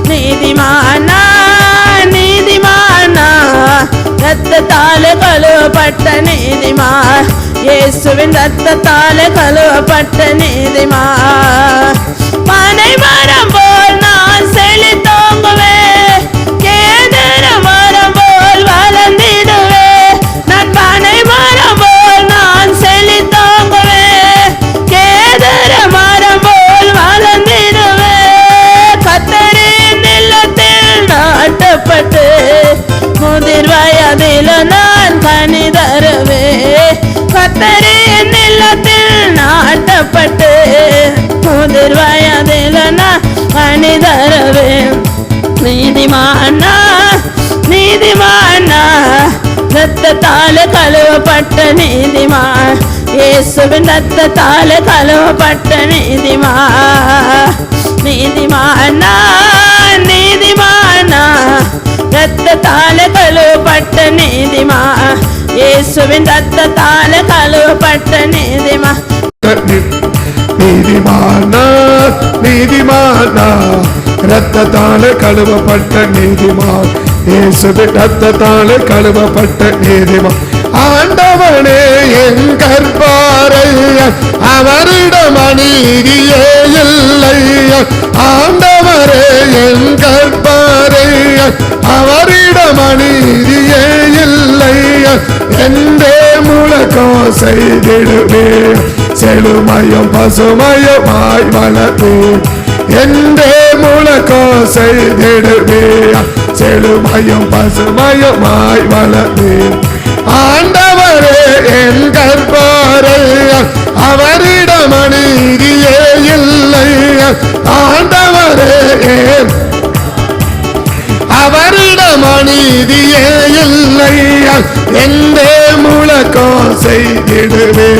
நீதிமானா நீதிமானா ரத்தத்தாலே கழுவப்பட்ட நீதிமா இயேசுவின் ரத்தத்தாலே கழுவப்பட்ட நீதிமா பனை மரம் போல் நான் செழித்தோங்குவேன் கேதுர மரம் போல் வளர்ந்திடுவேன் நான் பனை மரம் போல் நான் செழித்தோங்குவேன் கேதுர மரம் போல் வளர்ந்திடுவேன் கர்த்தரின் இல்லத்தில் நாட்டப்பட்டு முதிர் வயதில் நான் கனி தருவேன் கர்த்தரின் இல்லத்தில் நாட்டப்பட்டு முதிர் வயதில் நான் கனி தருவேன் நீதிமானா நீதிமானா ரத்தத்தாலே கழுவப்பட்ட நீதிமா இயேசுவின் ரத்தத்தாலே கழுவப்பட்ட நீதிமா நீதிமானா நீதிமானா ரத்தத்தாலே கழுவப்பட்ட நீதிமா இயேசுவின் ரத்தத்தாலே கழுவப்பட்ட நீதிமா நீதிமானா நீதிமானா ரத்தத்தாலே கழுவப்பட்ட நீதிமா இயேசுவின் ரத்தத்தாலே கழுவப்பட்ட நீதிமா ஆண்டவனே என் கர்ப்பாரையா அவரிடம் அநீதியே இல்லையா ஆண்டவரே என் கர்ப்பாரையா அவரிடம் அநீதியே இல்லையா எந்தே முழக்கம் செய்திடுவே செழுமையும் பசுமையுமாய் வளர்ப்பேன் எந்தே முழக்கம் செய்திடுவே செழுமையும் பசுமையுமாய் வளர்ப்பேன் ஆண்டவரே என் கர்ப்பாரையா அவரிடம் அநீதியே இல்லையா ஆண்டவரே அவரிடம் அநீதியே இல்லையா எந்தே முழக்கம் செய்திடுவே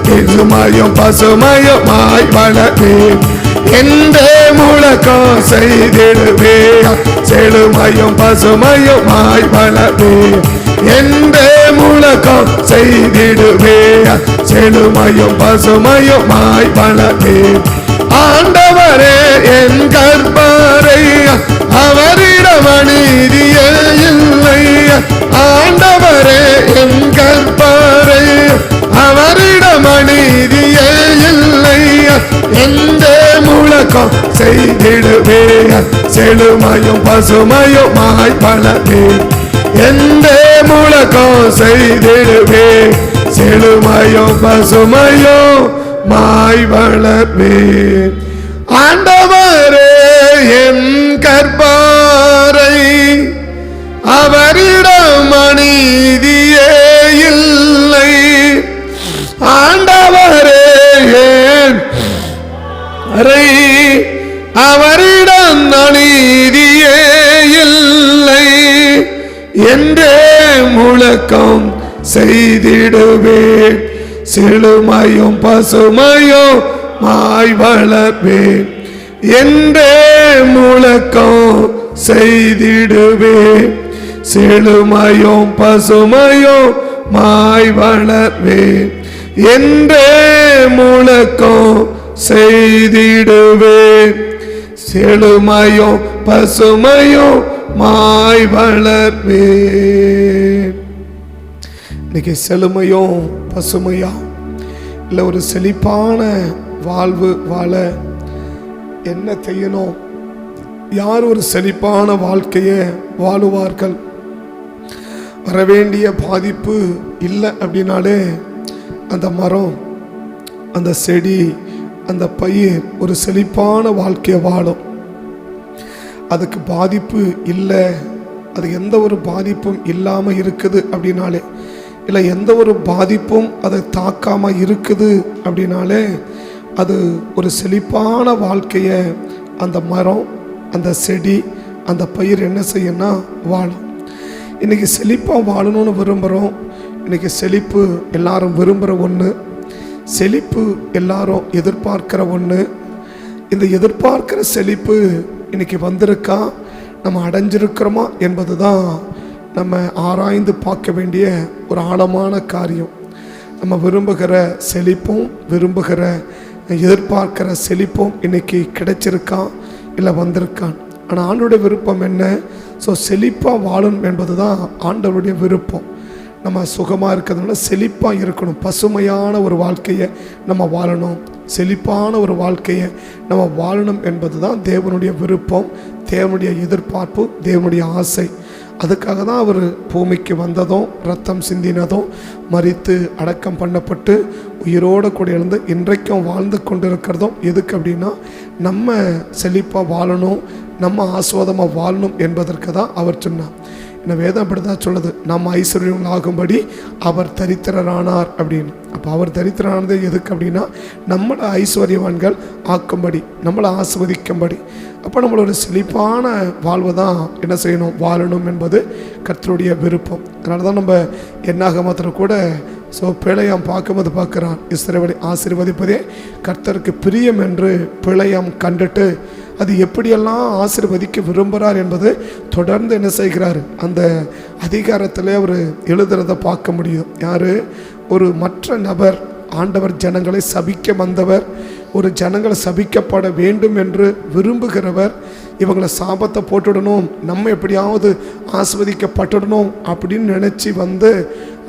செழுமையும் பசுமையுமாய் வளர்ப்பேன் எந்தே முழக்கம் செய்திடுவே செழுமையும் பசுமையுமாய் வளர்ப்பேன் எந்தே முழக்கம் செய்திடுவே செழுமையும் பசுமையுமாய் வளர்ப்பேன் ஆண்டவரே என் கர்ப்பாரையா அவரிடம் அநீதியே இல்லையா ஆண்டவரே என் கர்ப்பாரையா அவரிடம் அநீதியே இல்லையா எந்தே முழக்கம் செய்திடுவே செழுமையும் பசுமையுமாய் வளர்ப்பேன் எந்தே முழக்கம் செய்திடுவே செழுமையும் பசுமையும் மாய் வளர்ப்பேன் ஆண்டவரே என் கர்ப்பாரை அவரிடம் அநீதியே இல்லை ஆண்டவரே என் அவரிடம் அநீதியே இல்லை என்றே முழக்கம் செய்திடுவேன் செழுமையும் பசுமையும் மாய் வளர்ப்பேன் என்றே முழக்கம் செய்திடுவேன் செழுமையும் பசுமையும் மாய் வளர்ப்பேன் என்றே முழக்கம் செய்திடுவேன் செழுமையும் பசுமையும் மாய் வளர்ப்பேன். இன்னைக்கு செழுமையும் பசுமையா இல்லை ஒரு செழிப்பான வாழ்வு வாழ என்ன செய்யணும்? யார் ஒரு செழிப்பான வாழ்க்கையை வாழுவார்கள்? வரவேண்டிய பாதிப்பு இல்லை அப்படின்னாலே அந்த மரம், அந்த செடி, அந்த பயிர் ஒரு செழிப்பான வாழ்க்கையை வாழும். அதுக்கு பாதிப்பு இல்லை, அது எந்த ஒரு பாதிப்பும் இல்லாமல் இருக்குது அப்படின்னாலே, இல்லை எந்த ஒரு பாதிப்பும் அதை தாக்காமல் இருக்குது அப்படின்னாலே அது ஒரு செழிப்பான வாழ்க்கையை அந்த மரம், அந்த செடி, அந்த பயிர் என்ன செய்யணும்னா வாழும். இன்றைக்கி செழிப்பாக வாழணும்னு விரும்புகிறோம். இன்றைக்கி செழிப்பு எல்லாரும் விரும்புகிற ஒன்று, செழிப்பு எல்லாரும் எதிர்பார்க்கிற ஒன்று. இந்த எதிர்பார்க்கிற செழிப்பு இன்றைக்கி வந்திருக்கா, நம்ம அடைஞ்சிருக்கிறோமா என்பது தான் நம்ம ஆராய்ந்து பார்க்க வேண்டிய ஒரு ஆழமான காரியம். நம்ம விரும்புகிற செழிப்பும் எதிர்பார்க்கிற செழிப்பும் இன்றைக்கி கிடைச்சிருக்கா இல்லை வந்திருக்கான்? ஆனால் ஆண்டவருடைய விருப்பம் என்ன? ஸோ செழிப்பாக வாழணும் என்பது தான் ஆண்டவருடைய விருப்பம். நம்ம சுகமாக இருக்கிறதுனால செழிப்பாக இருக்கணும், பசுமையான ஒரு வாழ்க்கையை நம்ம வாழணும், செழிப்பான ஒரு வாழ்க்கையை நம்ம வாழணும் என்பது தான் தேவனுடைய விருப்பம், தேவனுடைய எதிர்பார்ப்பு, தேவனுடைய ஆசை. அதுக்காக தான் அவர் பூமிக்கு வந்ததும், ரத்தம் சிந்தினதும், மரித்து அடக்கம் பண்ணப்பட்டு உயிரோடு கூட எழுந்து இன்றைக்கும் வாழ்ந்து கொண்டிருக்கிறதும் எதுக்கு அப்படின்னா, நம்ம செழிப்பாக வாழணும், நம்ம ஆஸ்வாதமாக வாழணும் என்பதற்கு தான் அவர் சொன்னார். இந்த வேதம் அப்படி தான் சொல்லுது, நம்ம ஐஸ்வர்யம் ஆகும்படி அவர் தரித்திரரானார் அப்படின்னு. அப்போ அவர் தரித்திரரானது எதுக்கு அப்படின்னா, நம்மளை ஐஸ்வர்யவான்கள் ஆக்கும்படி, நம்மளை ஆஸ்வதிக்கும்படி. அப்போ நம்மளோட செழிப்பான வாழ்வை தான் என்ன செய்யணும், வாழணும் என்பது கர்த்தருடைய விருப்பம். அதனால தான் நம்ம என்னாகமத்தில் கூட பிழையாம் பார்க்கும்போது பார்க்குறான், இஸ்ரவேலை ஆசீர்வதிப்பதே கர்த்தருக்கு பிரியம் என்று பிழையாம் கண்டுட்டு அது எப்படியெல்லாம் ஆசீர்வதிக்க விரும்புகிறார் என்பது தொடர்ந்து என்ன செய்கிறார், அந்த அதிகாரத்தில் அவர் எழுதுறதை பார்க்க முடியும். யார்? ஒரு மற்ற நபர், ஆண்டவர் ஜனங்களை சபிக்க வந்தவர், ஒரு ஜனங்களை சபிக்கப்பட வேண்டும் என்று விரும்புகிறவர், இவங்களை சாபத்தை போட்டுடணும், நம்ம எப்படியாவது ஆஸ்வதிக்கப்பட்டுடணும் அப்படின்னு நினச்சி வந்து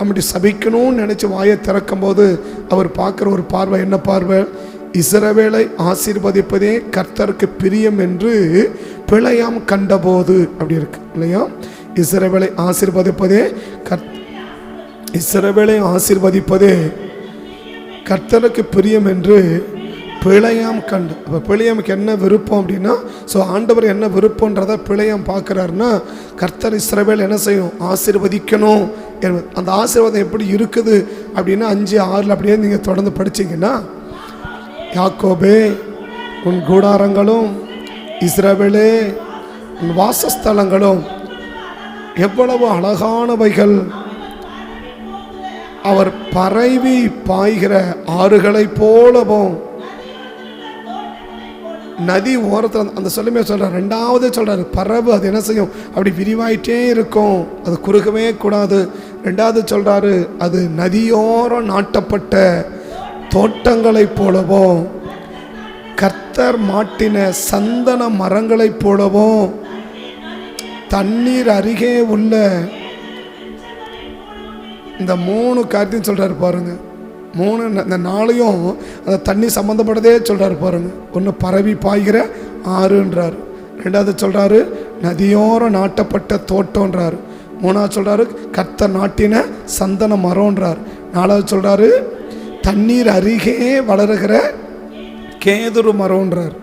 அப்படி சபிக்கணும்னு நினச்சி வாயை திறக்கும் போது அவர் பார்க்குற ஒரு பார்வை என்ன பார்வை? இஸ்ரவேலை ஆசீர்வதிப்பதே கர்த்தருக்கு பிரியம் என்று பிழையாம் கண்டபோது அப்படி இருக்கு இல்லையா? இஸ்ரவேலை ஆசீர்வதிப்பதே இஸ்ரவேலை ஆசீர்வதிப்பதே கர்த்தருக்கு பிரியம் என்று பிழையாம் கண்டு. அப்போ பிழையாமுக்கு என்ன விருப்பம் அப்படின்னா, ஆண்டவர் என்ன விருப்பன்றதை பிழையாம் பார்க்குறாருன்னா, கர்த்தர் இஸ்ரவேல் என்ன செய்யணும், ஆசீர்வதிக்கணும். அந்த ஆசீர்வாதம் எப்படி இருக்குது அப்படின்னா 5:6 அப்படியே நீங்கள் தொடர்ந்து படிச்சிங்கன்னா, யாக்கோபே உன் கூடாரங்களும், இஸ்ரவேலே உன் வாசஸ்தலங்களும் எவ்வளவு அழகானவைகள், அவர் பரவி பாய்கிற ஆறுகளை போலவும், நதி ஓரத்தில் அந்த சொல்லுமே சொல்கிறார். ரெண்டாவது சொல்கிறார், பறவு அது என்ன செய்யும், அப்படி விரிவாயிட்டே இருக்கும், அது குறுகவே கூடாது. ரெண்டாவது சொல்கிறாரு, அது நதியோரம் நாட்டப்பட்ட தோட்டங்களைப் போலவும், கர்த்தர் மாட்டின சந்தன மரங்களைப் போலவும், தண்ணீர் அருகே உள்ள இந்த 3 காரியத்தையும் சொல்கிறாரு பாருங்க. 3 இந்த 4ஐயும் அந்த தண்ணி சம்மந்தப்பட்டதே சொல்கிறாரு பாருங்க. ஒன்று பரவி பாய்கிற ஆறுன்றார், ரெண்டாவது சொல்கிறாரு நதியோரம் நாட்டப்பட்ட தோட்டம்ன்றார், மூணாவது சொல்கிறாரு கர்த்தர் நாட்டின சந்தன மரம்ன்றார், நாலாவது சொல்கிறாரு தண்ணீர் அருகே வளருகிற கேதுரு மரம்ன்றார்.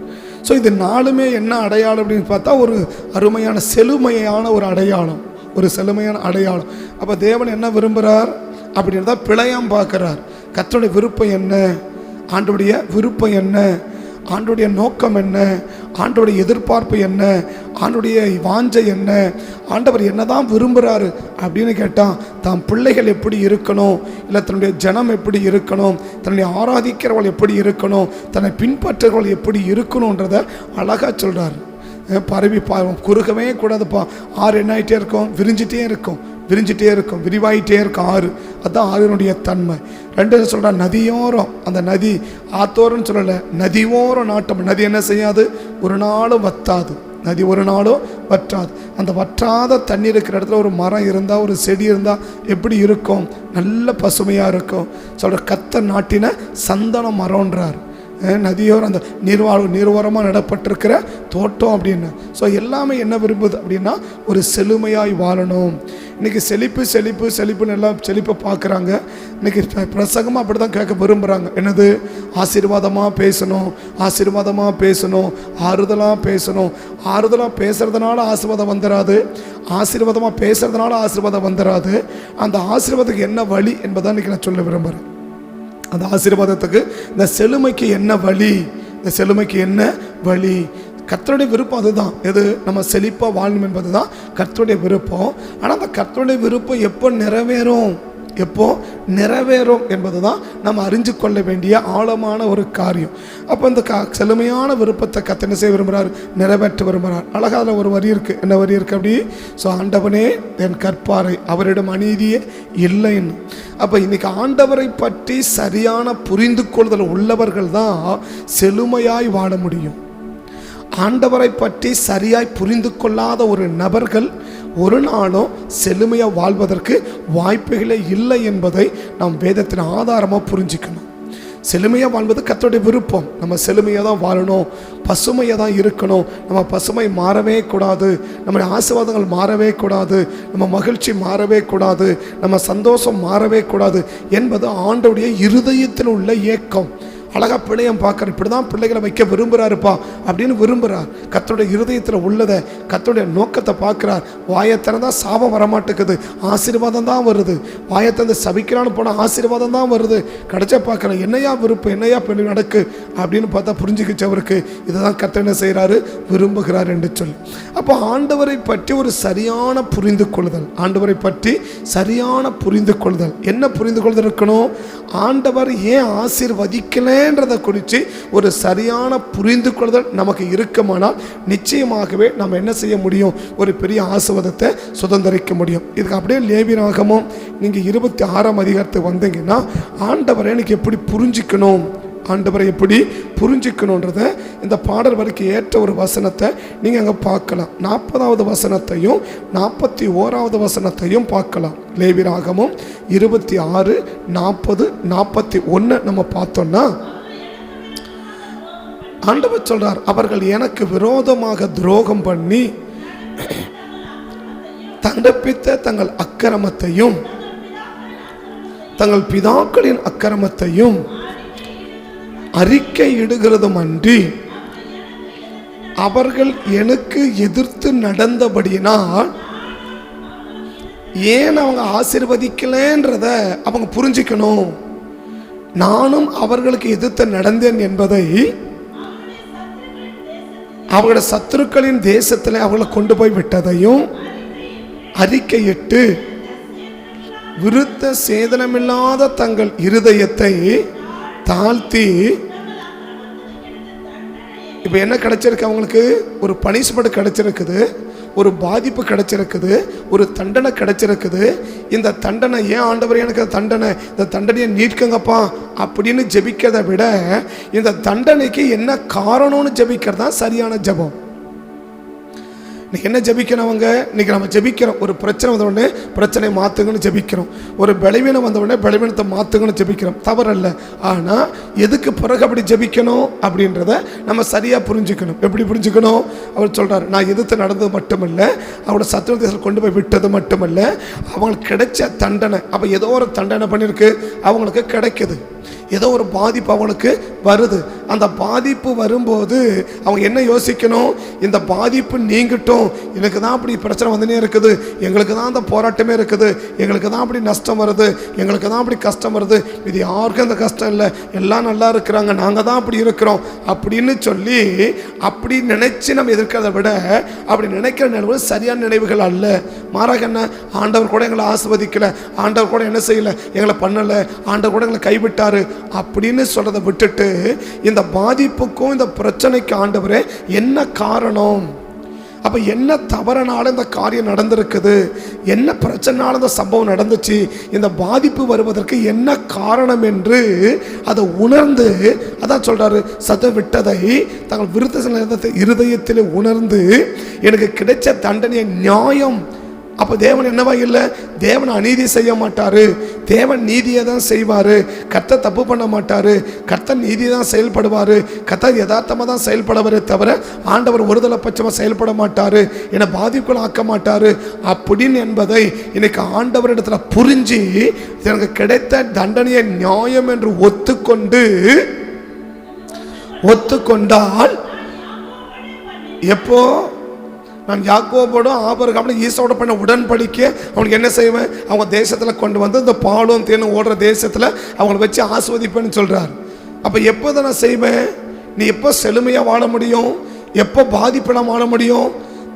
இது 4மே என்ன அடையாளம் அப்படின்னு பார்த்தா, ஒரு அருமையான செழுமையான ஒரு அடையாளம், ஒரு செழுமையான அடையாளம். அப்போ தேவன் என்ன விரும்புகிறார் அப்படின்னு தான் பிழையாம் பார்க்குறார். கர்த்தருடைய விருப்பம் என்ன, ஆண்டவருடைய விருப்பம் என்ன, ஆண்டவருடைய நோக்கம் என்ன, ஆண்டவருடைய எதிர்பார்ப்பு என்ன, ஆண்டவருடைய வாஞ்சை என்ன, ஆண்டவர் என்னதான் விரும்புகிறாரு அப்படின்னு கேட்டால், தான் பிள்ளைகள் எப்படி இருக்கணும், இல்லை தன்னுடைய ஜனம் எப்படி இருக்கணும், தன்னுடைய ஆராதிக்கிறவள் எப்படி இருக்கணும், தன்னை பின்பற்றுறவள் எப்படி இருக்கணுன்றதை அழகாக சொல்கிறார். பரவி குறுகவே கூடாதுப்பா, ஆறு என்ன ஆகிட்டே இருக்கும், விரிஞ்சிட்டே இருக்கும், விரிஞ்சிட்டே இருக்கும், விரிவாயிட்டே இருக்கும் ஆறு. அதுதான் ஆறுனுடைய தன்மை. ரெண்டு சொல்கிறா நதியோரம், அந்த நதி ஆத்தோரம்னு சொல்லலை, நதியோரம் நாட்டம். நதி என்ன செய்யாது, ஒரு நாளும் வத்தாது, நதி ஒரு நாளும் வற்றாது. அந்த வற்றாத தண்ணீர் இருக்கிற இடத்துல ஒரு மரம் இருந்தால், ஒரு செடி இருந்தால் எப்படி இருக்கும், நல்ல பசுமையாக இருக்கும். சொல்கிற கர்த்தர் நாட்டின சந்தன மரம்ன்றார். நதியோரம் அந்த நீர்வாரமாக நடப்பட்டிருக்கிற தோட்டம் அப்படின்னு. எல்லாமே என்ன விரும்புது அப்படின்னா, ஒரு செழுமையாய் வாழணும். இன்றைக்கி செழிப்பு செழிப்பு செழிப்புன்னு எல்லாம் செழிப்பை பார்க்குறாங்க. இன்றைக்கி பிரசங்கமாக அப்படி தான் கேட்க விரும்புகிறாங்க. என்னது, ஆசீர்வாதமாக பேசணும், ஆசீர்வாதமாக பேசணும், ஆறுதலாக பேசணும். ஆறுதலாக பேசுகிறதுனால ஆசீர்வாதம் வந்துடாது, ஆசீர்வாதமாக பேசுகிறதுனால ஆசீர்வாதம் வந்துடாது. அந்த ஆசீர்வாதத்துக்கு என்ன வழி என்பதை இன்றைக்கி நான் சொல்ல விரும்புகிறேன். அந்த ஆசீர்வாதத்துக்கு, இந்த செழுமைக்கு என்ன வழி, இந்த செழுமைக்கு என்ன வழி, கர்த்தருடைய விருப்பம் அதுதான். எது, நம்ம செழிப்பாக வாழணும் என்பது தான் கர்த்தருடைய விருப்பம். ஆனால் அந்த கர்த்தருடைய விருப்பம் எப்போ நிறைவேறும், எப்போ நிறைவேறும் என்பது தான் நம்ம அறிஞ்சு கொள்ள வேண்டிய ஆழமான ஒரு காரியம். அப்போ இந்த செழுமையான விருப்பத்தை கர்த்தர் என்ன செய்ய விரும்புகிறார், நிறைவேற்ற விரும்புகிறார். அழகாக அதில் ஒரு வரி இருக்குது. என்ன வரி இருக்குது அப்படி, ஆண்டவனே என் கற்பாரை, அவரிடம் அநீதியே இல்லைன்னு. அப்போ இன்றைக்கி ஆண்டவரை பற்றி சரியான புரிந்து கொள்ளுதல் உள்ளவர்கள் தான் செழுமையாய் வாழ முடியும். ஆண்டவரை பற்றி சரியாய் புரிந்து கொள்ளாத ஒரு நபர்கள் ஒரு நாளும் செழுமையாக வாழ்வதற்கு வாய்ப்புகளே இல்லை என்பதை நாம் வேதத்தின் ஆதாரமாக புரிஞ்சுக்கணும். செழுமையாக வாழ்வது கர்த்தருடைய விருப்பம். நம்ம செழுமையாக தான் வாழணும், பசுமையாக தான் இருக்கணும். நம்ம பசுமை மாறவே கூடாது, நம்முடைய ஆசீர்வாதங்கள் மாறவே கூடாது, நம்ம மகிழ்ச்சி மாறவே கூடாது, நம்ம சந்தோஷம் மாறவே கூடாது என்பது ஆண்டவருடைய இருதயத்தில் உள்ள ஏக்கம். அழகாக பிள்ளையம் பார்க்குற, இப்படி தான் பிள்ளைகளை வைக்க விரும்புகிறாருப்பா அப்படின்னு விரும்புகிறார். கர்த்தருடைய இருதயத்தில் உள்ளதை, கர்த்தருடைய நோக்கத்தை பார்க்குறார். வாயத்திறந்தான் சாபம் வரமாட்டேக்குது, ஆசீர்வாதம் தான் வருது. வாயத்திறந்து சபிக்கிறான்னு போனால் ஆசீர்வாதம் தான் வருது. கிடைச்சா பார்க்குறேன், என்னையா விருப்பம், என்னையா பெண்ணு நடக்கு அப்படின்னு பார்த்தா புரிஞ்சுக்கிச்சவருக்கு இதுதான் கர்த்தர் என்ன செய்கிறாரு, விரும்புகிறார் என்று சொல்லி. அப்போ ஆண்டவரை பற்றி ஒரு சரியான புரிந்து கொள்ளுதல், ஆண்டவரை பற்றி சரியான புரிந்து கொள்ளுதல். என்ன புரிந்து கொள்ளுதல் இருக்கணும்? ஆண்டவர் ஏன் ஆசீர்வதிக்கலன்றதை குறித்து ஒரு சரியான புரிந்து கொள்ளுதல் நமக்கு இருக்குமானால் நிச்சயமாகவே நம்ம என்ன செய்ய முடியும், ஒரு பெரிய ஆசீர்வாதத்தை சுதந்திரிக்க முடியும். இதுக்கு அப்படியே லேவியராகமம் நீங்கள் 26ஆம் அதிகாரத்துக்கு வந்தீங்கன்னா ஆண்டவரை எனக்கு எப்படி புரிஞ்சிக்கணும், ஆண்டவரை எப்படி புரிஞ்சிக்கணுன்றத இந்த பாடல் வரைக்கு ஏற்ற ஒரு வசனத்தை நீங்கள் அங்கே பார்க்கலாம். 40வது வசனத்தையும் 41வது வசனத்தையும் பார்க்கலாம். லேவியராகமம் 26, 40, 41 நம்ம பார்த்தோம்னா ஆண்டவர் சொல்றார், அவர்கள் எனக்கு விரோதமாக துரோகம் பண்ணி தண்டப்பித்த தங்கள் அக்கிரமத்தையும் தங்கள் பிதாக்களின் அக்கிரமத்தையும் அறிக்கை இடுகிறதும் அன்றி அவர்கள் எனக்கு எதிர்த்து நடந்தபடியினால் ஏன் அவங்க ஆசீர்வதிக்கலன்றத அவங்க புரிஞ்சுக்கணும். நானும் அவர்களுக்கு எதிர்த்து நடந்தேன் என்பதை அவங்களோட சத்துருக்களின் தேசத்தில் அவங்களை கொண்டு போய் விட்டதையும் அறிக்கையிட்டு விருத்த சேதனமில்லாத தங்கள் இருதயத்தை தாழ்த்தி, இப்போ என்ன கிடைச்சிருக்கு, அவங்களுக்கு ஒரு பனிஷ்மெண்ட் கிடைச்சிருக்குது, ஒரு பாதிப்பு கிடைச்சிருக்குது, ஒரு தண்டனை கிடைச்சிருக்குது. இந்த தண்டனை ஏன் ஆண்டவர் எனக்கு தண்டனை, இந்த தண்டனையை நீட்கங்கப்பா அப்படின்னு ஜெபிக்கிறதை விட இந்த தண்டனைக்கு என்ன காரணம்னு ஜெபிக்கிறது தான் சரியான ஜெபம். இன்னைக்கு என்ன ஜெபிக்கணும்? அவங்க இன்னைக்கு நம்ம ஜெபிக்கிறோம், ஒரு பிரச்சனை வந்த உடனே பிரச்சனையை மாற்றுங்கன்னு ஜெபிக்கிறோம், ஒரு பலவீனம் வந்த உடனே பலவீனத்தை மாற்றுங்கன்னு ஜெபிக்கிறோம். தவறல்ல. ஆனால் எதுக்கு பிறகு அப்படி ஜெபிக்கணும் அப்படின்றத நம்ம சரியாக புரிஞ்சுக்கணும். எப்படி புரிஞ்சுக்கணும்? அவர் சொல்கிறார், நான் எதிர்த்து நடந்தது மட்டுமல்ல, அவரோட சத்துரு தேசத்தில் கொண்டு போய் விட்டது மட்டுமல்ல, அவங்களுக்கு கிடைச்ச தண்டனை. அப்போ ஏதோ ஒரு தண்டனை பண்ணியிருக்கு, அவங்களுக்கு கிடைக்குது, ஏதோ ஒரு பாதிப்பு அவங்களுக்கு வருது. அந்த பாதிப்பு வரும்போது அவங்க என்ன யோசிக்கணும்? இந்த பாதிப்பு நீங்கட்டும், எனக்கு தான் அப்படி பிரச்சனை வந்துனே இருக்குது, எங்களுக்கு தான் அந்த போராட்டமே இருக்குது, எங்களுக்கு தான் அப்படி நஷ்டம் வருது, எங்களுக்கு தான் அப்படி கஷ்டம் வருது, இது யாருக்கும் அந்த கஷ்டம் இல்லை, எல்லாம் நல்லா இருக்கிறாங்க, நாங்கள் தான் அப்படி இருக்கிறோம் அப்படின்னு சொல்லி அப்படி நினைச்சு நம்ம எதிர்க்கிறத விட அப்படி நினைக்கிற நினைவு சரியான நினைவுகள் அல்ல. மாறாக என்ன, ஆண்டவர் கூட எங்களை ஆசீர்வதிக்கலை, ஆண்டவர் கூட என்ன செய்யலை, எங்களை பண்ணலை, ஆண்டவர் கூட எங்களை கைவிட்டாரு அப்படின்னு சொல்றதை விட்டுட்டு இந்த பாதிப்புக்கும் இந்த பிரச்சனைக்கு ஆண்டவரே என்ன காரணம், அப்ப என்ன தவறனால இந்த காரியம் நடந்திருக்குது, என்ன பிரச்சனைனால இந்த சம்பவம் நடந்துச்சு, இந்த பாதிப்பு வருவதற்கு என்ன காரணம் என்று அதை உணர்ந்து, அதான் சொல்றாரு, சத விட்டதை தங்கள் விருத்த இருதயத்தில் உணர்ந்து எனக்கு கிடைச்ச தண்டனை நியாயம். அப்போ தேவன் என்னவா இல்லை, தேவன் அநீதி செய்ய மாட்டாரு, தேவன் நீதியை தான் செய்வார். கர்த்தர் தப்பு பண்ண மாட்டார், கர்த்தர் நீதி தான் செயல்படுவார், கர்த்தர் யதார்த்தமாக தான் செயல்படுவாரே தவிர ஆண்டவர் ஒருதலை பட்சமாக செயல்பட மாட்டார், என்னை பாதிப்புகள் ஆக்க மாட்டார் அப்படின்னு என்பதை இன்னைக்கு ஆண்டவரிடத்துல புரிஞ்சு எனக்கு கிடைத்த தண்டனையை நியாயம் என்று ஒத்துக்கொண்டால் எப்போ நான் யாக்கோபோடும் ஆபிரகாமும் ஈசாவோட பண்ண உடன்படிக்கை அவனுக்கு என்ன செய்வேன், அவங்க தேசத்தில் கொண்டு வந்து இந்த பாலும் தேனும் ஓடுற தேசத்தில் அவங்களை வச்சு ஆஸ்வதிப்பேன்னு சொல்கிறார். அப்போ எப்போ தான் நான் செய்வேன்? நீ எப்போ செழுமையாக வாழ முடியும், எப்போ பாதிப்பெல்லாம் வாழ முடியும்?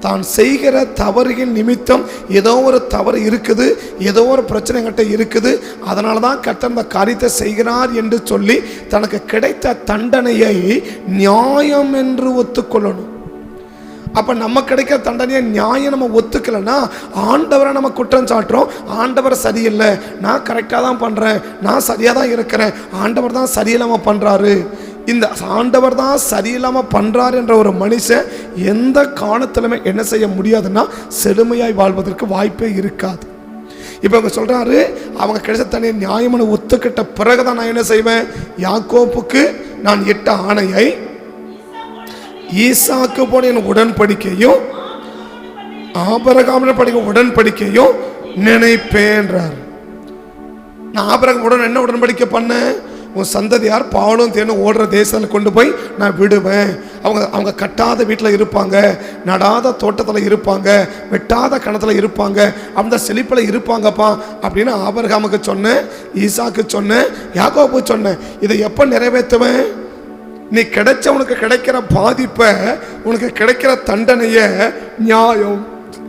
தான் செய்கிற தவறுகள் நிமித்தம் ஏதோ ஒரு தவறு இருக்குது, ஏதோ ஒரு பிரச்சனை கிட்ட இருக்குது, அதனால தான் கர்த்தர் அந்த காரியத்தை செய்கிறார் என்று சொல்லி தனக்கு கிடைத்த தண்டனையை நியாயம் என்று ஒத்துக்கொள்ளணும். அப்போ நம்ம கிடைக்கிற தண்டனையை நியாயம் நம்ம ஒத்துக்கலைன்னா ஆண்டவரை நம்ம குற்றம் சாட்டுறோம். ஆண்டவர் சரியில்லை, நான் கரெக்டாக தான் பண்ணுறேன், நான் சரியாக தான் இருக்கிறேன், ஆண்டவர் தான் சரியில்லாமல் பண்ணுறாரு. இந்த ஆண்டவர் தான் சரியில்லாமல் பண்ணுறார் என்ற ஒரு மனுஷன் எந்த காலத்திலுமே என்ன செய்ய முடியாதுன்னா செழுமையாய் வாழ்வதற்கு வாய்ப்பே இருக்காது. இப்போ அவங்க சொல்கிறாரு, அவங்க கிடைச்ச தனியை நியாயமான ஒத்துக்கிட்ட பிறகு தான் நான் என்ன செய்வேன், யாக்கோப்புக்கு நான் இட்ட ஆணையை ஈசாக்கு போன என் உடன்படிக்கையும் ஆபிரகாம் படிக்க உடன்படிக்கையும் நினைப்பேன்றார். நான் ஆபிரகாம் உடன் என்ன உடன்படிக்கை பண்ணேன், உன் சந்ததியார் பாலும் தேனும் ஓடுற தேசத்தில் கொண்டு போய் நான் விடுவேன். அவங்க கட்டாத வீட்டில் இருப்பாங்க, நடாத தோட்டத்தில் இருப்பாங்க, வெட்டாத கணத்தில் இருப்பாங்க, அந்த செழிப்பில் இருப்பாங்கப்பா அப்படின்னு ஆபிரகாமுக்கு சொன்னேன், ஈசாக்கு சொன்னேன், யாக்கோபு சொன்னேன். இதை எப்போ நிறைவேற்றுவேன், நீ கிடைச்ச உனக்கு கிடைக்கிற பாதிப்பை, உனக்கு கிடைக்கிற தண்டனைய நியாயம்